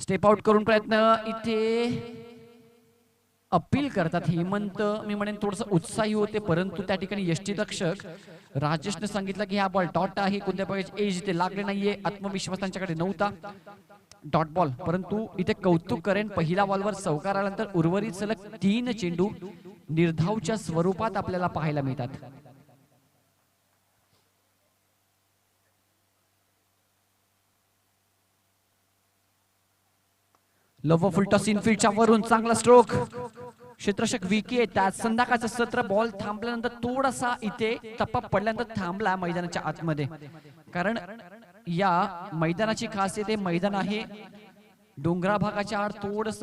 स्टेप आउट करून प्रयत्न इथे अपील करतात हेमंत. मी म्हणेन थोडंसं उत्साही होते, परंतु त्या ठिकाणी यष्टीरक्षक राजेशने सांगितलं की हा बॉल डॉट आहे. कोणत्या प्रकारचे एज इथे लागले नाहीये. आत्मविश्वास त्यांच्याकडे नव्हता. Dot ball. परंतु इथे कौतुक करेन, पहिल्या बॉलवर चौकार आल्यानंतर उर्वरित सलग 3 चेंडू निर्धावच्या स्वरूपात आपल्याला पाहायला मिळतात. लव फुलटॉस इनफिल्डच्या वरून चांगला स्ट्रोक. क्षेत्ररक्षक विकेट. संध्याकाळचं सत्र बॉल थांबल्यानंतर थोडासा इथे टप्पा पडल्यानंतर थांबला मैदानाच्या आतमध्ये, कारण या मैदानाची खासियत आहे, मैदान आहे डोंगरा भागाच्या आड थोडस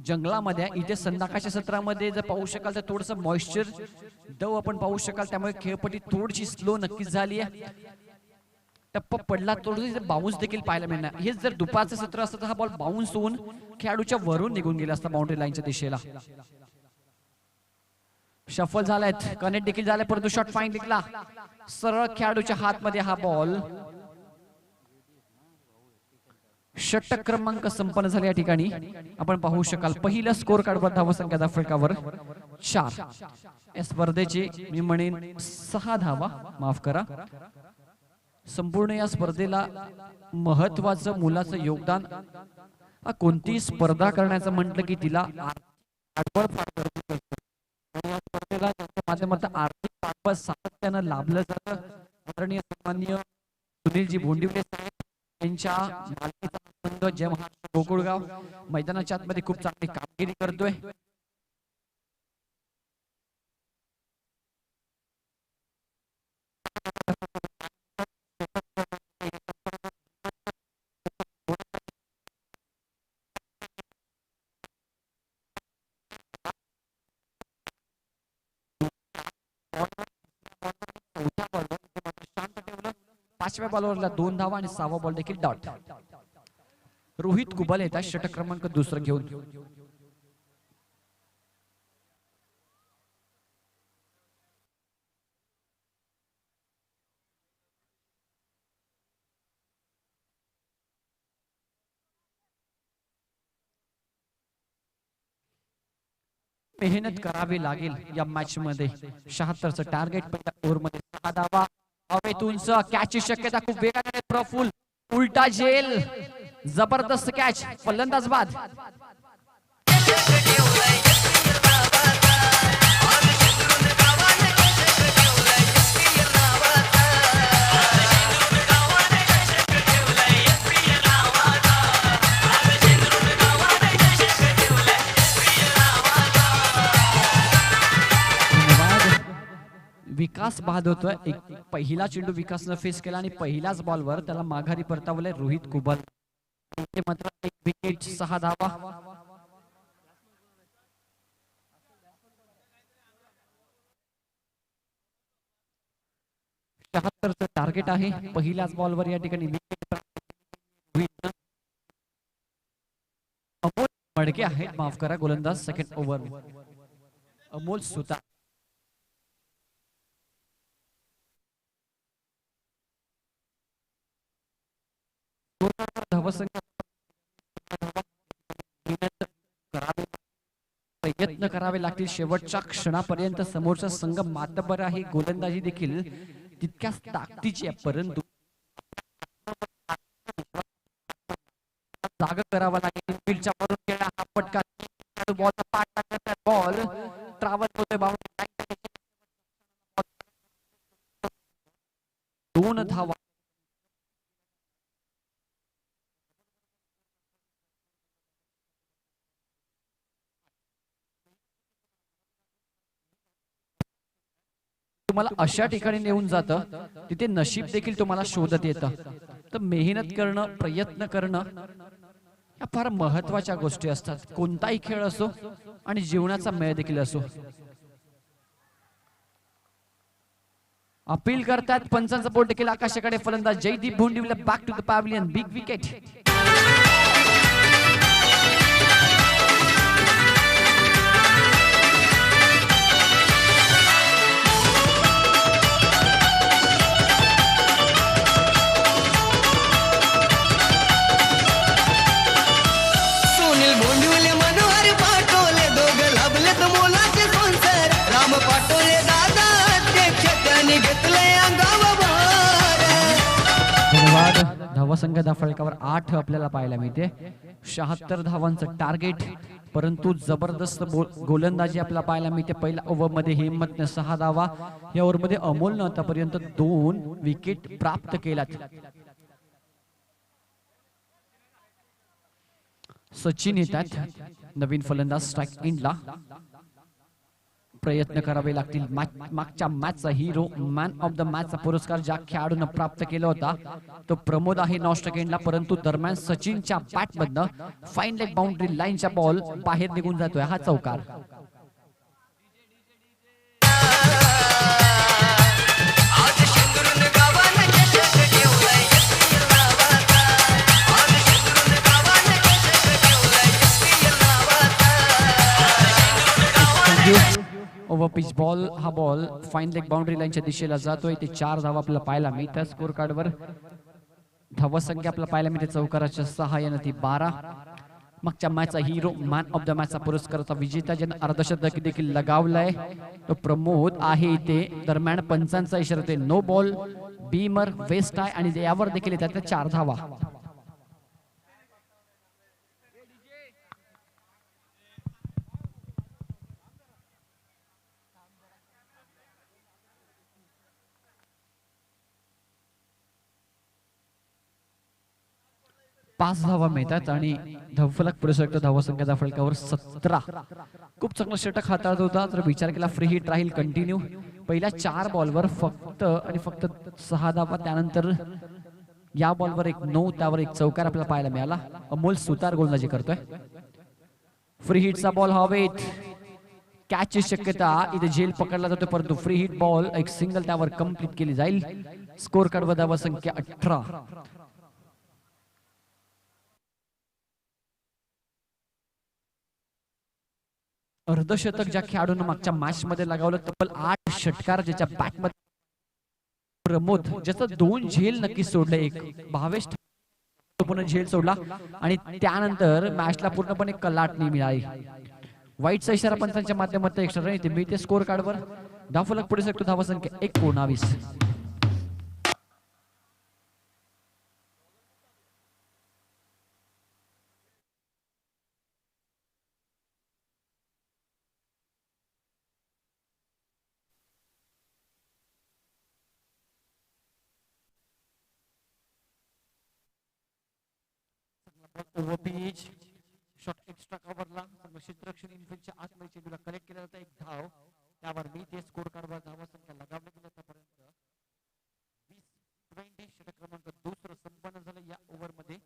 जंगलामध्ये. इथे संध्याकाळच्या सत्रामध्ये जर पाहू शकाल तर थोडस मॉइश्चर दव आपण पाहू शकाल, त्यामुळे खेळपट्टी थोडीशी स्लो नक्कीच झाली आहे. टप्पा पडला, थोडं बाउन्स देखील पाहायला मिळणार. हेच जर दुपारचं सत्र असतं तर हा बॉल बाउन्स होऊन खेळाडूच्या वरून निघून गेला असता बाउंड्री लाईनच्या दिशेला. शफल झालायत, कनेक्ट देखील झालाय, परंतु शॉट फाईन निघला. सरळ खेळाडूच्या हातमध्ये हा बॉल. षटक क्रमांक संपन्न झाले या ठिकाणी आपण पाहू शकाल. पहिल्या स्कोर कार्डवर धावसंख्या फलकावर 4. या स्पर्धेची मी म्हणेन 6 धावा, माफ करा, संपूर्ण या स्पर्धेला महत्वाचं मुलाचं योगदान. कोणती स्पर्धा करण्याचं म्हटलं की तिला पाठबळ फार गरजेचं असतं. आणि या स्पर्धेला त्यांच्या माध्यमातून आर्थिक पाठबळ सातत्यानं लाभलं जातं. आदरणीय सन्माननीय सुनीलजी भोंडिवले साहेब यांच्या मालकीचा संघ जय महाराष्ट्र गोकुळगाव मैदानाच्या आतमध्ये खूप चांगली कामगिरी करतोय. पाचव्या बॉलवरला 2 धावा आणि 6वा बॉल देखील डॉट. रोहित कुबल येतात षटक क्रमांक दुसरं घेऊन. मेहनत करावी लागेल या मॅच मध्ये. 76चं टार्गेट पहिल्या ओव्हर मध्ये 6 धावा. हवेतूनच कॅचची शक्यता खूप वेगाने. प्रफुल उलटा झेल जबरदस्त कॅच. फलंदाज बाद. विकास बाद होतोय. एक पहिला चेंडू विकासनं फेस केला आणि पहिल्याच बॉलवर त्याला माघारी परतावलंय रोहित कुबल. मात्र 1 विकेट 6 धावा. चं टार्गेट आहे. पहिल्याच बॉलवर या ठिकाणी विकेट. अमोल मडके आहेत माफ करा गोलंदाज सेकंड ओव्हर. अमोल सुतार. प्रयत्न करावे लागतील शेवटच्या क्षणापर्यंत. समोरचा संघ मातबर आहे. गोलंदाजी देखील तितक्याच ताकदीची आहे. परंतु जागा करावा लागेल. फील्डच्या वरून गेला हा पटका. बॉलचा पाठ टाकला. बॉल ट्रॅव्हल होतोय. 2 धावा. तुम्हाला अशा ठिकाणी नेऊन जातं तिथे नशीब देखील तुम्हाला शोधत येतं. तर मेहनत करणं, प्रयत्न करणं या फार महत्वाच्या गोष्टी असतात. कोणताही खेळ असो आणि जीवनाचा मेळ देखील असो. अपील करतात पंचांचा बोट देखील आकाशाकडे. फलंदाज Jaydeep Bhondivale back to the pavilion. Big wicket. धावासंख्या फलकावर 8 आपल्याला पाहायला मिळते. 76 धावांचं टार्गेट. परंतु जबरदस्त गोलंदाजी आपल्याला पाहायला मिळते. पहिल्या ओव्हर मध्ये हिम्मतने 6 धावा. या ओव्हर मध्ये अमोलनं आतापर्यंत 2 विकेट प्राप्त केल्यात. सचिन येतात नवीन फलंदाज स्ट्राइक एंडला. प्रयत्न करावे लागतील. मागच्या मॅचचा हिरो मॅन ऑफ द मॅचचा पुरस्कार ज्या खेळाडूने प्राप्त केला होता तो प्रमोद आहे नॉन स्ट्राइक एंडला. परंतु दरम्यान सचिनच्या बॅट मधनं फाईन लेग बाउंड्री लाईनचा बॉल बाहेर निघून जातोय. हा चौकार. Over pitch ball. हा बॉल फाईन लेग बाउंड्री लाईनच्या दिशेला जातोय. ते 4 धावा आपल्याला पाहायला मिळतात. स्कोर कार्डवर धावा संख्या आपल्याला पाहायला मिळते चौकाराच्या सहाय्याने ती 12. मागच्या मॅचचा हिरो मॅन ऑफ द मॅचचा पुरस्काराचा विजेता ज्याने अर्धशतक देखील लगावलाय तो प्रमोद आहे इथे. दरम्यान पंचांचा इशारा. नो बॉल बीमर वेस्ट आहे आणि यावर देखील येतात त्या 4 धावा. पाच धावा मिळतात आणि धवफलक पुरस्कृत धावसंख्येचा फलकावर 17. खूप चांगला षटक हाताळत होता. तर विचार केला फ्री हिट राहील कंटिन्यू. पहिल्या 4 बॉलवर फक्त आणि फक्त 6 धावा. त्यानंतर या बॉलवर एक 9, त्यावर एक चौकार आपल्याला पाहायला मिळाला. अमोल सुतार गोलंदाजी करतोय. फ्री हिटचा बॉल हवेत, कॅचची शक्यता इथे झेल पकडला जातो, परंतु फ्री हिट बॉल एक सिंगल त्यावर कंप्लीट केली जाईल. स्कोर कार्डवर धावसंख्या 18. अर्धशतक ज्या खेळाडूंना मागच्या मॅच मध्ये लगावलं तब्बल 8 षटकार ज्याच्या बॅट मध्ये प्रमोद ज्याचं 2 झेल नक्की सोडलं. एक भावेश पूर्ण झेल सोडला आणि त्यानंतर मॅचला पूर्णपणे कलाटणी मिळाली. वाईटचा इशारा पंचांच्या माध्यमातून एक्स्ट्रा रन येते मिळते. स्कोर कार्डवर धावफलक पुढे सरकतो. धावसंख्या 19. ओव्हर पिच शॉट एक्स्ट्रा कव्हरला क्षेत्ररक्षण इनफिल्डच्या आतमध्ये चेंडूला कलेक्ट केला जातो. एक धाव त्यावर मी ते स्कोर कार्डवर धावा संख्या लगावली गेली आतापर्यंत 20 षटक क्रमांक 2 संपन्न झालं. या ओव्हरमध्ये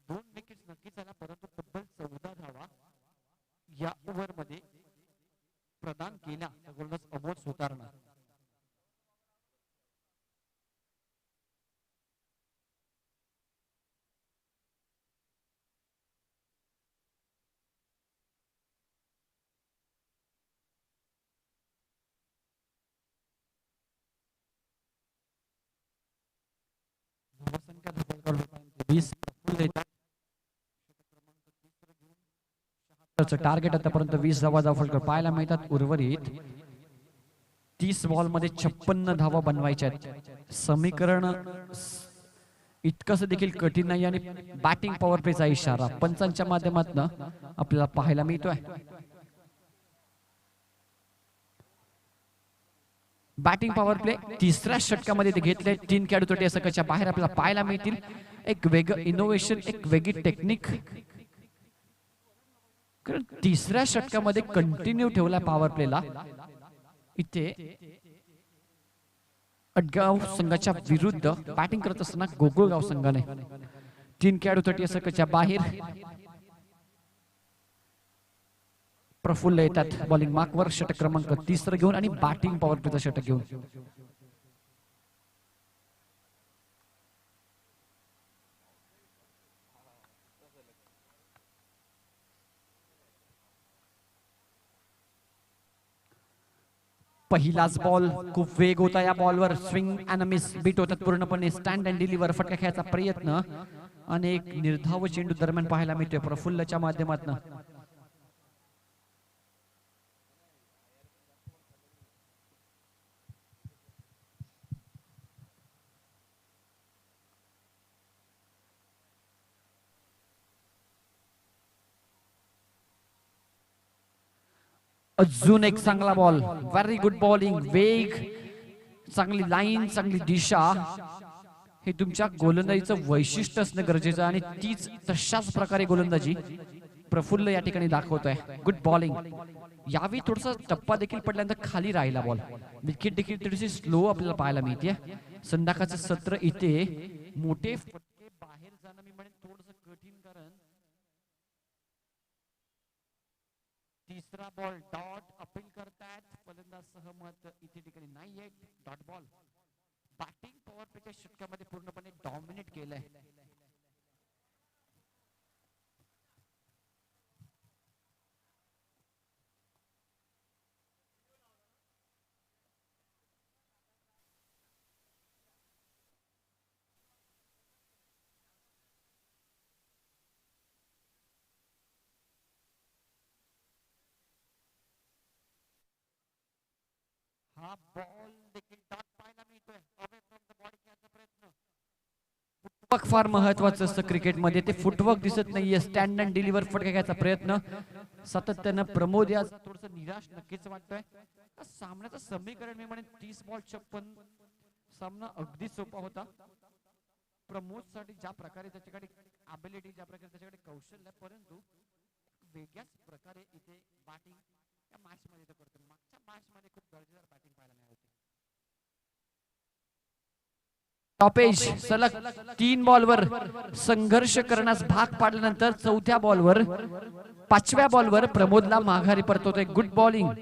2 विकेट्स नक्कीच झाल्या, परंतु तब्बल 14 धावा या ओव्हरमध्ये प्रदान केल्या गोलंदाज अमोल सुतारनं. टार्गेट आतापर्यंत 20 धावा धावफलक पाहायला मिळतात. उर्वरित 30 बॉल मध्ये 56 धावा बनवायच्या आहेत. समीकरण इतकंच देखील कठीण नाही आणि बॅटिंग पॉवर प्लेचा इशारा पंचांच्या माध्यमातून आपल्याला पाहायला मिळतोय. बॅटिंग पॉवर प्ले तिसऱ्या षटकामध्ये ते घेतले. 3 खेळाडू तोटे सकच्या बाहेर आपल्याला पाहायला मिळतील. एक वेगळं इनोव्हेशन, एक वेगळी टेक्निक, कारण तिसऱ्या षटकामध्ये कंटिन्यू ठेवला पॉवर प्लेला. इथे अडगाव संघाच्या विरुद्ध बॅटिंग करत असताना गोकुळगाव संघाने 3 खेळाडू तटीय सकच्या बाहेर. प्रफुल्ल येतात बॉलिंग मार्कवर षटक क्रमांक 30 घेऊन आणि बॅटिंग पॉवर प्लेचा षटक घेऊन. पहिलाच बॉल खूप वेग होता या बॉलवर. स्विंग अँड मिस बीट होतात पूर्णपणे. स्टँड अँड डिलिव्हर फटका खेळायचा प्रयत्न आणि एक निर्धाव चेंडू दरम्यान पाहायला मिळतोय प्रफुल्लच्या माध्यमातून. अजून एक चांगला बॉल. Very good bowling. वेग, चांगली लाईन, चांगली दिशा हे तुमच्या गोलंदाजीचं वैशिष्ट्य असणं गरजेचं आणि तीच तशाच प्रकारे गोलंदाजी प्रफुल्ल या ठिकाणी दाखवतोय. Good bowling. यावेळी थोडासा टप्पा देखील पडल्यानंतर खाली राहिला बॉल. विकेट देखील थोडीशी स्लो आपल्याला पाहायला मिळते. संध्याकाळचं सत्र इथे मोठे फटके बाहेर जाणं मी म्हणेन थोडंसं कठीण, कारण तिसरा बॉल डॉट अपील करतात. फलंदाज सहमत इथे ठिकाणी नाहीये. Dot ball. बॅटिंग पॉवर प्लेच्या षटकामध्ये पूर्णपणे डॉमिनेट केलंय. हा बॉल देखील डॉट पाहायला मिळतोय. अवे फ्रॉम द बॉडी खेळायचा फुटवर्क फार महत्वाचं असतं क्रिकेटमध्ये. ते फुटवर्क दिसत नाहीये. स्टँड अँड डिलिव्हर फटका घ्यायचा प्रयत्न सातत्यानं प्रमोद या थोडस निराश नक्कीच वाटतोय. सामन्याचं समीकरण मी म्हणेन 30 बॉल 56. सामना अगदी सोपा होता. प्रमोद साठी ज्या प्रकारे त्याच्याकडे अबिलिटी, ज्या प्रकारे त्याच्याकडे कौशल्य, परंतु वेगळ्याच प्रकारे इथे बॅटिंग या मॅच मध्ये तो करतो. मागच्या मॅच मध्ये खूप दर्जेदार बॅटिंग पाहायला मिळाली. टॉपेज सलग 3 बॉलवर संघर्ष करण्यास भाग पाडल्यानंतर चौथ्या बॉलवर 5व्या बॉलवर प्रमोदला माघारी परतवतोय. Good bowling.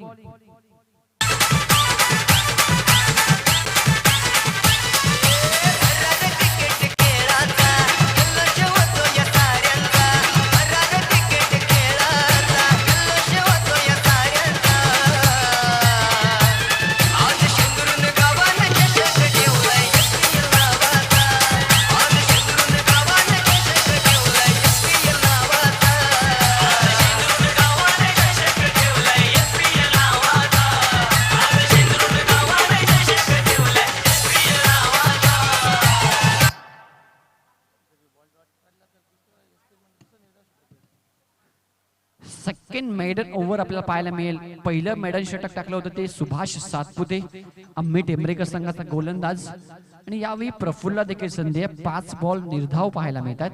Second maiden over आपल्याला पाहायला मिळेल. पहिलं मेडन षटक टाकलं होतं ते सुभाष सातपुते, आम्ही टेंबरेकर संघाचा गोलंदाज. आणि यावेळी प्रफुल्ला देखील संधी आहे. 5 बॉल निर्धाव पाहायला मिळतात.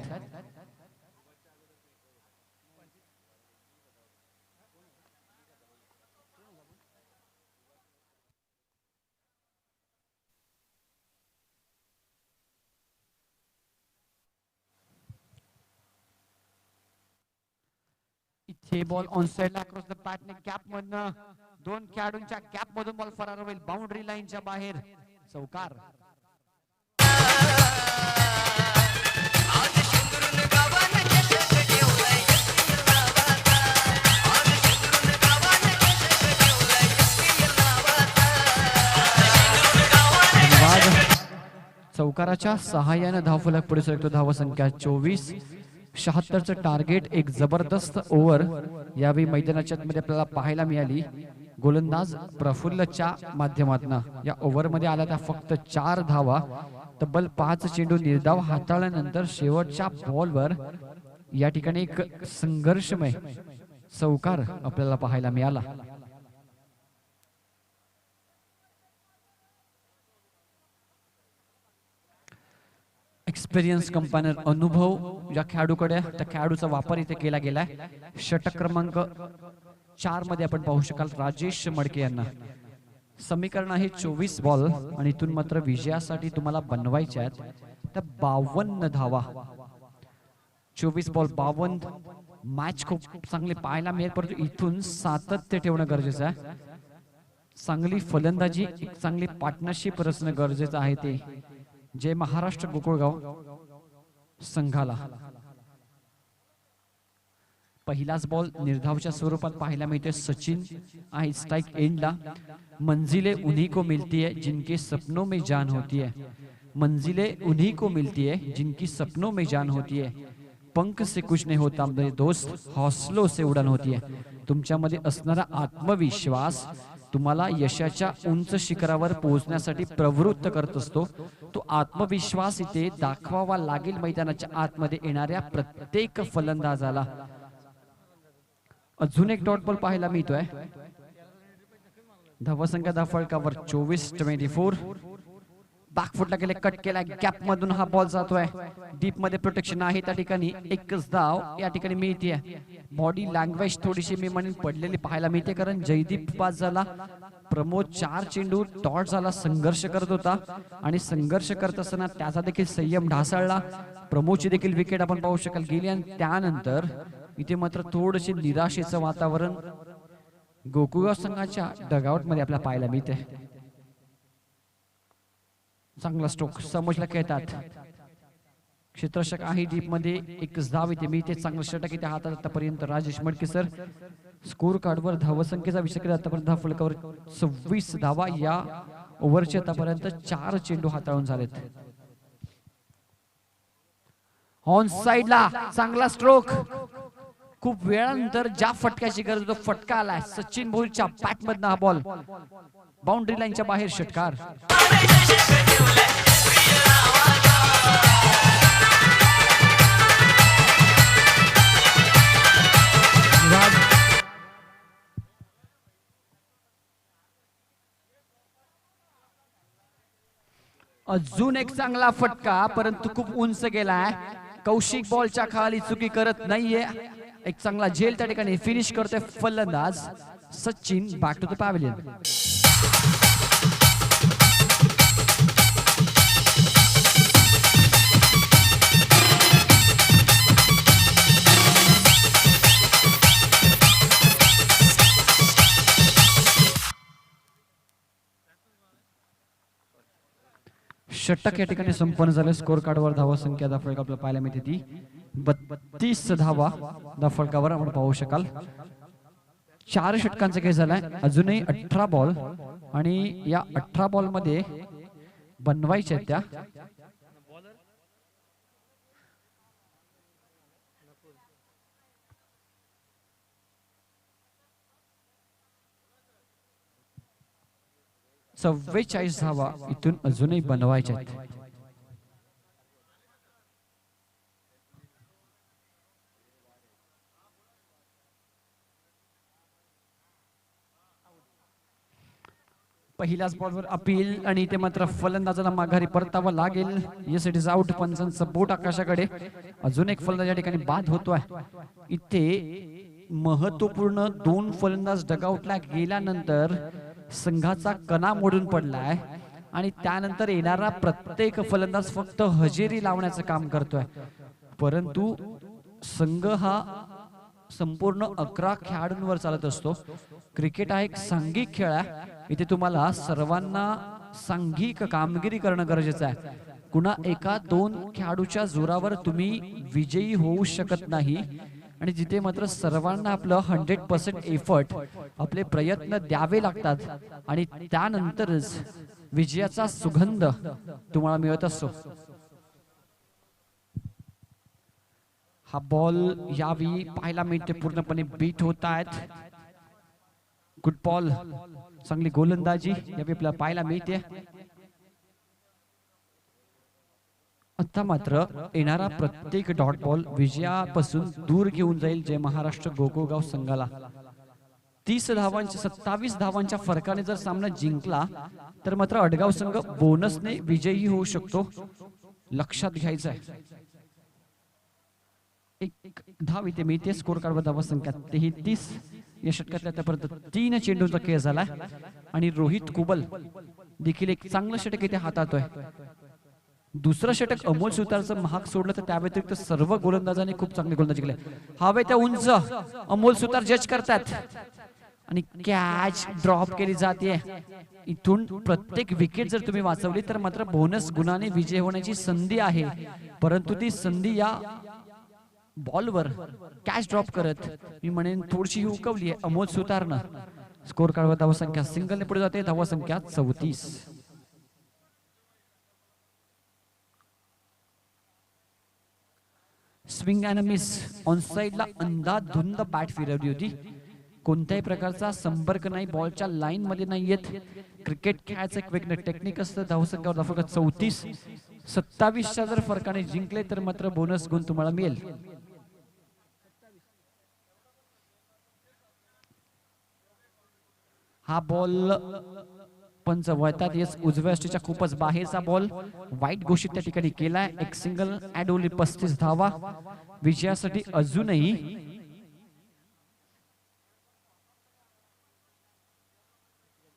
इथे बॉल ऑन साइडला अक्रॉस द पॅटने गॅप मधनं 2 खेळाडूंच्या गॅप मधून बॉल फरार होईल. बाउंड्री लाईनच्या बाहेर चौकार. चौकाराच्या सहाय्याने धावफलक पुढे सरकतो. धावसंख्या 24. 76चं टार्गेट. एक जबरदस्त ओव्हर यावेळी मैदानाच्या मध्ये आपल्याला पाहायला मिळाली. गोलंदाज प्रफुल्लच्या माध्यमातून या ओव्हर मध्ये आला त्या फक्त 4 धावा. तब्बल 5 चेंडू निर्धाव हाताळल्यानंतर शेवटच्या बॉलवर या ठिकाणी एक संघर्षमय चौकार आपल्याला पाहायला मिळाला. एक्सपिरियन्स कंपायनर, अनुभव ज्या खेळाडूकडे त्या खेळाडूचा वापर इथे केला गेलाय. षटक क्रमांक 4 मध्ये आपण पाहू शकाल राजेश मडके यांना. समीकरण आहे 24 बॉल आणि इथून मात्र विजयासाठी तुम्हाला बनवायच्या आहेत त्या 52 धावा. 24 बॉल 52. मॅच खूप चांगली पाहायला मिळेल, परंतु इथून सातत्य ठेवणं गरजेचं आहे. चांगली फलंदाजी, एक चांगली पार्टनरशिप रचणं गरजेचं आहे. ते जे महाराष्ट्र गोकुळगाव संघाला. पहिलाच बॉल निर्धावच्या स्वरूपात पाहायला मिळते. सचिन आहे स्ट्राइक एंडला. मंजिले उन्हीं को मिलती है जिनके सपनों में जान होती है. मंजिले उन्हीं को मिलती है जिनकी सपनों में जान होती है. पंख से कुछ नहीं होता मेरे दोस्त, हौसलों से उड़ान होती है. तुमच्यामध्ये असणारा आत्मविश्वास तुम्हाला यशाच्या उंच शिखरावर पोहोचण्यासाठी प्रवृत्त करत असतो. तो आत्मविश्वास इथे दाखवावा लागेल मैदानाच्या आतमध्ये येणाऱ्या प्रत्येक फलंदाजाला. अजून एक डॉट बॉल पाहायला मिळतोय. धावसंख्या धावफलकावर 24-24. बॅकफुटला गेले, कट केलाय, गॅप मधून हा बॉल जातोय. डीप मध्ये प्रोटेक्शन आहे त्या ठिकाणी. एकच धाव या ठिकाणी मिळते. बॉडी लँग्वेज थोडीशी मी म्हणेन पडलेली पाहायला मिळते, कारण जयदीप पास झाला. प्रमोद 4 चेंडू डॉट झाला, संघर्ष करत होता आणि संघर्ष करत असताना त्याचा देखील संयम ढासळला. प्रमोदची देखील विकेट आपण पाहू शकाल गेली. आणि त्यानंतर इथे मात्र थोडीशी निराशेचं वातावरण गोकुळगाव संघाच्या डगआउट मध्ये आपल्याला पाहायला मिळते. चांगला स्ट्रोक समजला खेळतात. क्षेत्ररक्षक आहे डीप मध्ये. एकच धाव इथे मिळते. चांगलं षटक इथे हातात आतापर्यंत राजेश मडके सर. स्कोर कार्डवर धावसंख्येचा विषय केला आतापर्यंत धावफलकावर 26 धावा. या ओव्हरचे आतापर्यंत 4 चेंडू हाताळून झालेत. ऑन साइडला चांगला स्ट्रोक. खूप वेळानंतर ज्या फटक्याची गरज तो फटका आलाय. सचिन भोईरच्या बॅट मधनं हा बॉल बाउंड्री लाईनच्या बाहेर. षटकार. अजून एक चांगला फटका, परंतु खूप उंच गेलाय. कौशिक बॉलच्या खाली चुकी करत नाहीये. एक चांगला झेल त्या ठिकाणी फिनिश करतोय फलंदाज Sachin. Back to the pavilion. षटक या ठिकाणी संपन्न झाले. स्कोर कार्डवर धावा संख्या दाफळक आपल्याला पाहायला मिळते ती 32 धावा दाफळकावर आपण पाहू शकाल. 4 षटकांचा खेळ झालाय. अजूनही 18 बॉल आणि या 18 बॉल मध्ये बनवायच्या त्या 44 धावा इथून अजूनही बनवायच्या आहेत. पहिल्याच बॉलवर अपील आणि इथे मात्र फलंदाजाला माघारी परतावं लागेल. Yes it is out. पंचांचं बोट आकाशाकडे. अजून एक फलंदाज या ठिकाणी बाद होतोय. इथे महत्वपूर्ण 2 फलंदाज डगआउटला गेल्यानंतर संघाचा कणा मोडून पडलाय आणि त्यानंतर येणारा प्रत्येक फलंदाज फक्त हजेरी लावण्याचं काम करतोय. परंतु संघ हा संपूर्ण 11 खेळाडूंवर चालत असतो. क्रिकेट हा एक सांघिक खेळ आहे. इथे तुम्हाला सर्वांना सांघिक कामगिरी करणं गरजेचं आहे. कुणा एका 2 खेळाडूच्या जोरावर तुम्ही विजयी होऊ शकत नाही. आणि जिथे मात्र सर्वांना आपलं 100% एफर्ट आपले प्रयत्न द्यावे लागतात आणि त्यानंतरच विजयाचा सुगंध तुम्हाला मिळत असतो. हा बॉल यावेळी पाहायला मिळते पूर्णपणे बीट होत आहेत. Good ball. चांगली गोलंदाजी यावेळी आपल्याला पाहायला मिळते. आता मात्र येणारा प्रत्येक डॉट बॉल विजयापासून दूर घेऊन जाईल जय महाराष्ट्र गोकुळगाव संघाला. 30 धावांच्या 27 धावांच्या फरकाने जर सामना जिंकला तर मात्र अडगाव संघ बोनसने विजयी होऊ शकतो. लक्षात घ्यायचं आहे. एक धाव इथे मिळते. स्कोर कार्डवर धावा संख्या 33. या षटकातल्या आतापर्यंत 3 चेंडूंचा खेळ झाला आणि रोहित कुबल देखील एक चांगलं षटक इथे हाताळतोय. दुसरं षटक अमोल सुतारचं महाग सोडलं तर त्या व्यतिरिक्त सर्व गोलंदाजांनी खूप चांगली गोलंदाजी केली. हवे त्या उंच अमोल सुतार जज करतात आणि कॅच ड्रॉप केली जाते. इथून प्रत्येक विकेट जर तुम्ही वाचवली तर मात्र बोनस गुणाने विजय होण्याची संधी आहे. परंतु ती संधी या बॉलवर कॅच ड्रॉप करत मी म्हणेन थोडीशी हुकवली आहे अमोल सुतारनं. स्कोर कार्डवर धावा संख्या सिंगलने पुढे जाते. धावा संख्या 34. Swing and miss. ऑन साइडला अंधाधुंद बॅट फिरवली होती. कोणत्याही प्रकारचा संपर्क नाही. बॉलच्या लाईन मध्ये नाही येत. क्रिकेट खेळायचं एक वेगळं टेक्निक असतं. धावसंख्यावर धावा 34. 27च्या जर फरकाने जिंकले तर मात्र बोनस गुण तुम्हाला मिळेल. हा बॉल पंच वळतात. येस उजव्या अष्टीच्या खूपच बाहेरचा बॉल वाईट घोषित त्या ठिकाणी केलाय. एक सिंगल ऍड ओनली 35 धावा. विजयासाठी अजूनही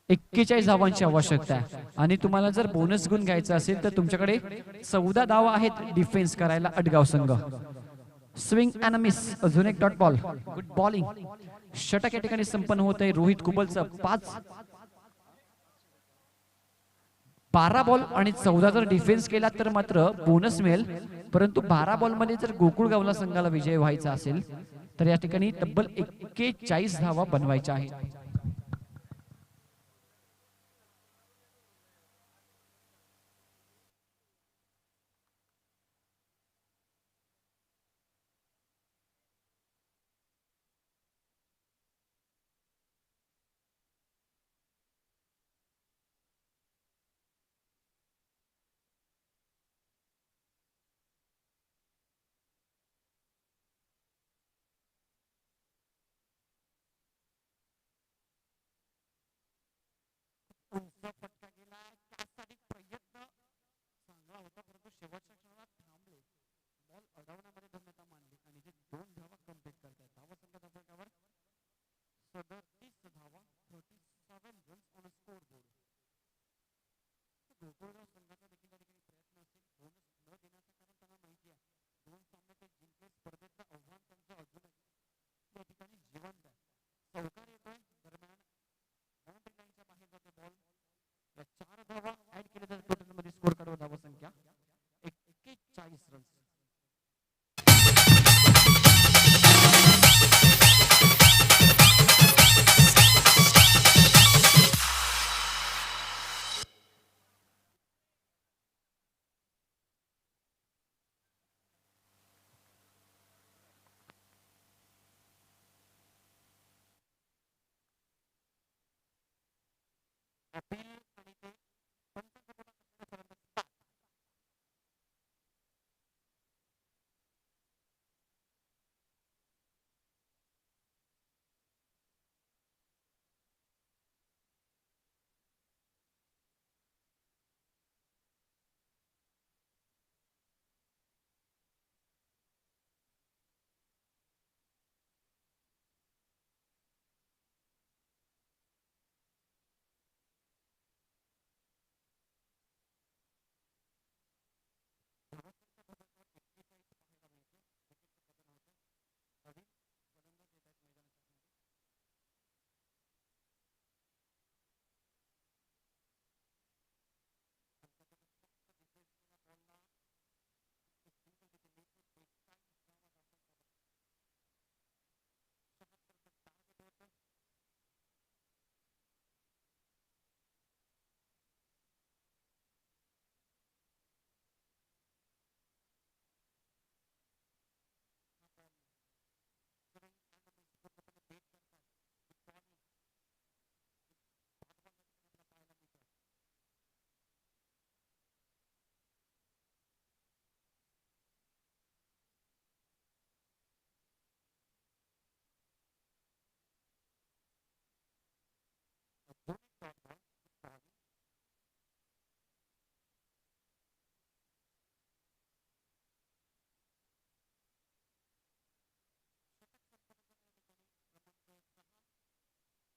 41 धावांची आवश्यकता आहे आणि तुम्हाला जर बोनस गुण घ्यायचा असेल तर तुमच्याकडे 14 धावा आहेत डिफेन्स करायला अडगाव संघ. Swing and miss. अजून एक डॉट बॉल. Good bowling. षटक या ठिकाणी संपन्न होत आहे. रोहित कुबलचं 12 बॉल आणि 14 जर डिफेन्स केला तर मात्र बोनस मिळेल. परंतु 12 बॉल मध्ये जर गोकुळगावला संघाला विजय व्हायचा असेल तर या ठिकाणी तब्बल 41 धावा बनवायच्या आहेत. चार धावा ऍड केले तर टोटल मध्ये स्कोर कार्डवर धावा संख्या 41 रन्स.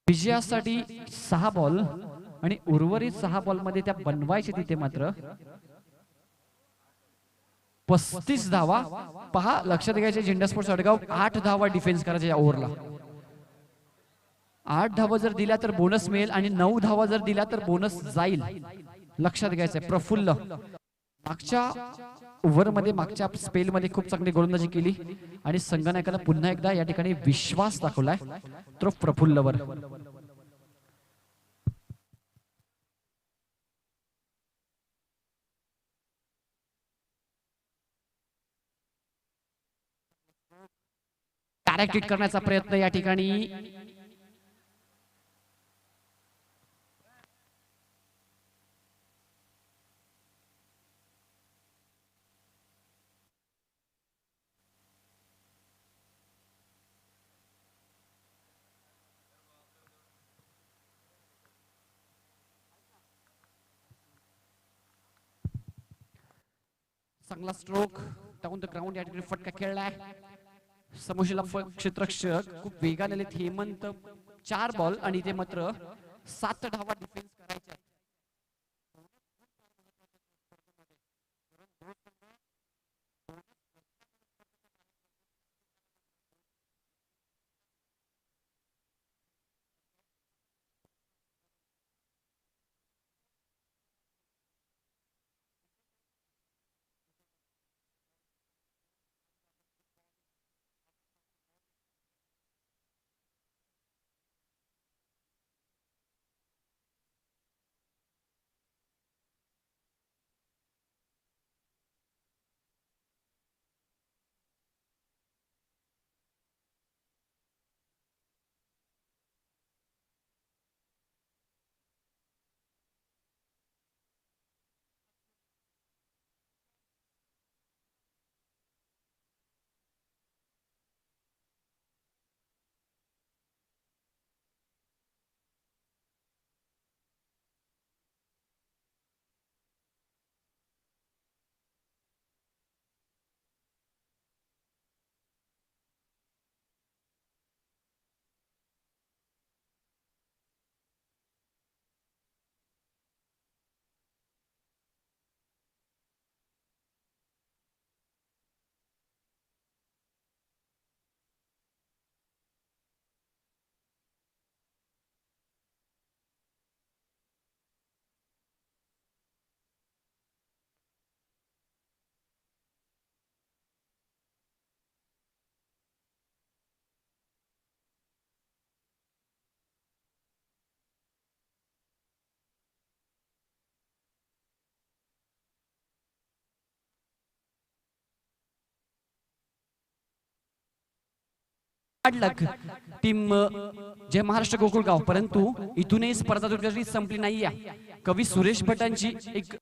विजयासाठी 6 बॉल आणि उर्वरित 6 बॉल मध्ये त्या बनवायचे तिथे मात्र 35 धावा. पहा, लक्षात घ्यायचे झेंडा स्पोर्ट्स अडगाव 8 धावा डिफेन्स करायचे या ओव्हरला. 8 धावा जर दिल्या तर बोनस मिळेल आणि 9 धावा जर दिल्या तर बोनस जाईल. लक्षात घ्यायचंय. प्रफुल्ल मागच्या ओव्हर मध्ये मागच्या स्पेल मध्ये खूप चांगली गोलंदाजी केली आणि संघनायकानं पुन्हा एकदा या ठिकाणी विश्वास दाखवलाय तो प्रफुल्लवर. डायरेक्ट हिट करण्याचा प्रयत्न या ठिकाणी चांगला स्ट्रोक डाऊन द ग्राउंड या ठिकाणी फटका खेळलाय. समोरला क्षेत्ररक्षक खूप वेगाने आलेत हेमंत. 4 बॉल आणि ते मात्र 7 धावा डिफेन्स करायचे. लक टीम जय महाराष्ट्र गोकुळगाव. परंतु इथूनही स्पर्धा तुझी संपली नाहीये. कवी सुरेश भटांची एक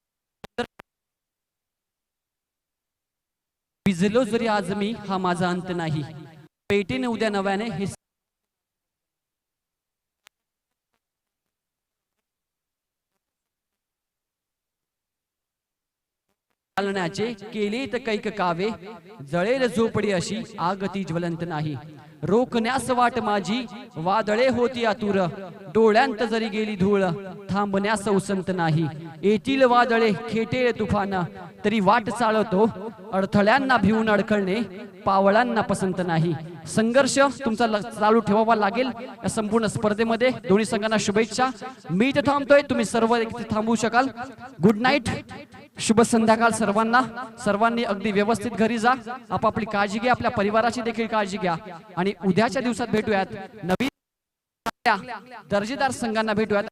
भिजलो जरी आज मी हा माझा अंत नाही, पेटेने उद्या नव्याने हे चालण्याचे केले तर कैक कावे, जळेल झोपडी अशी आग ती ज्वलंत नाही. रोखण्यास वाट माझी वादळे होती आतुर, डोळ्यांत जरी गेली धूळ थांबण्यास उसंत नाही. येतील वादळे खेटेळ तुफान तरी वाट चालवतो, अडथळ्यांना भिवून अडखळणे पावळांना पसंत नाही. संघर्ष तुमचा चालू ठेवावा लागेल या संपूर्ण स्पर्धेमध्ये. दोन्ही संघांना शुभेच्छा. मी इथे थांबतोय, तुम्ही सर्व इथे थांबू शकाल. गुड नाईट, शुभ संध्याकाळ सर्वांना. सर्वांनी अगदी व्यवस्थित घरी जा, आपापली काळजी घ्या, आपल्या परिवाराची देखील काळजी घ्या आणि उद्याच्या दिवसात भेटूयात नवीन दर्जेदार संघांना भेटूयात.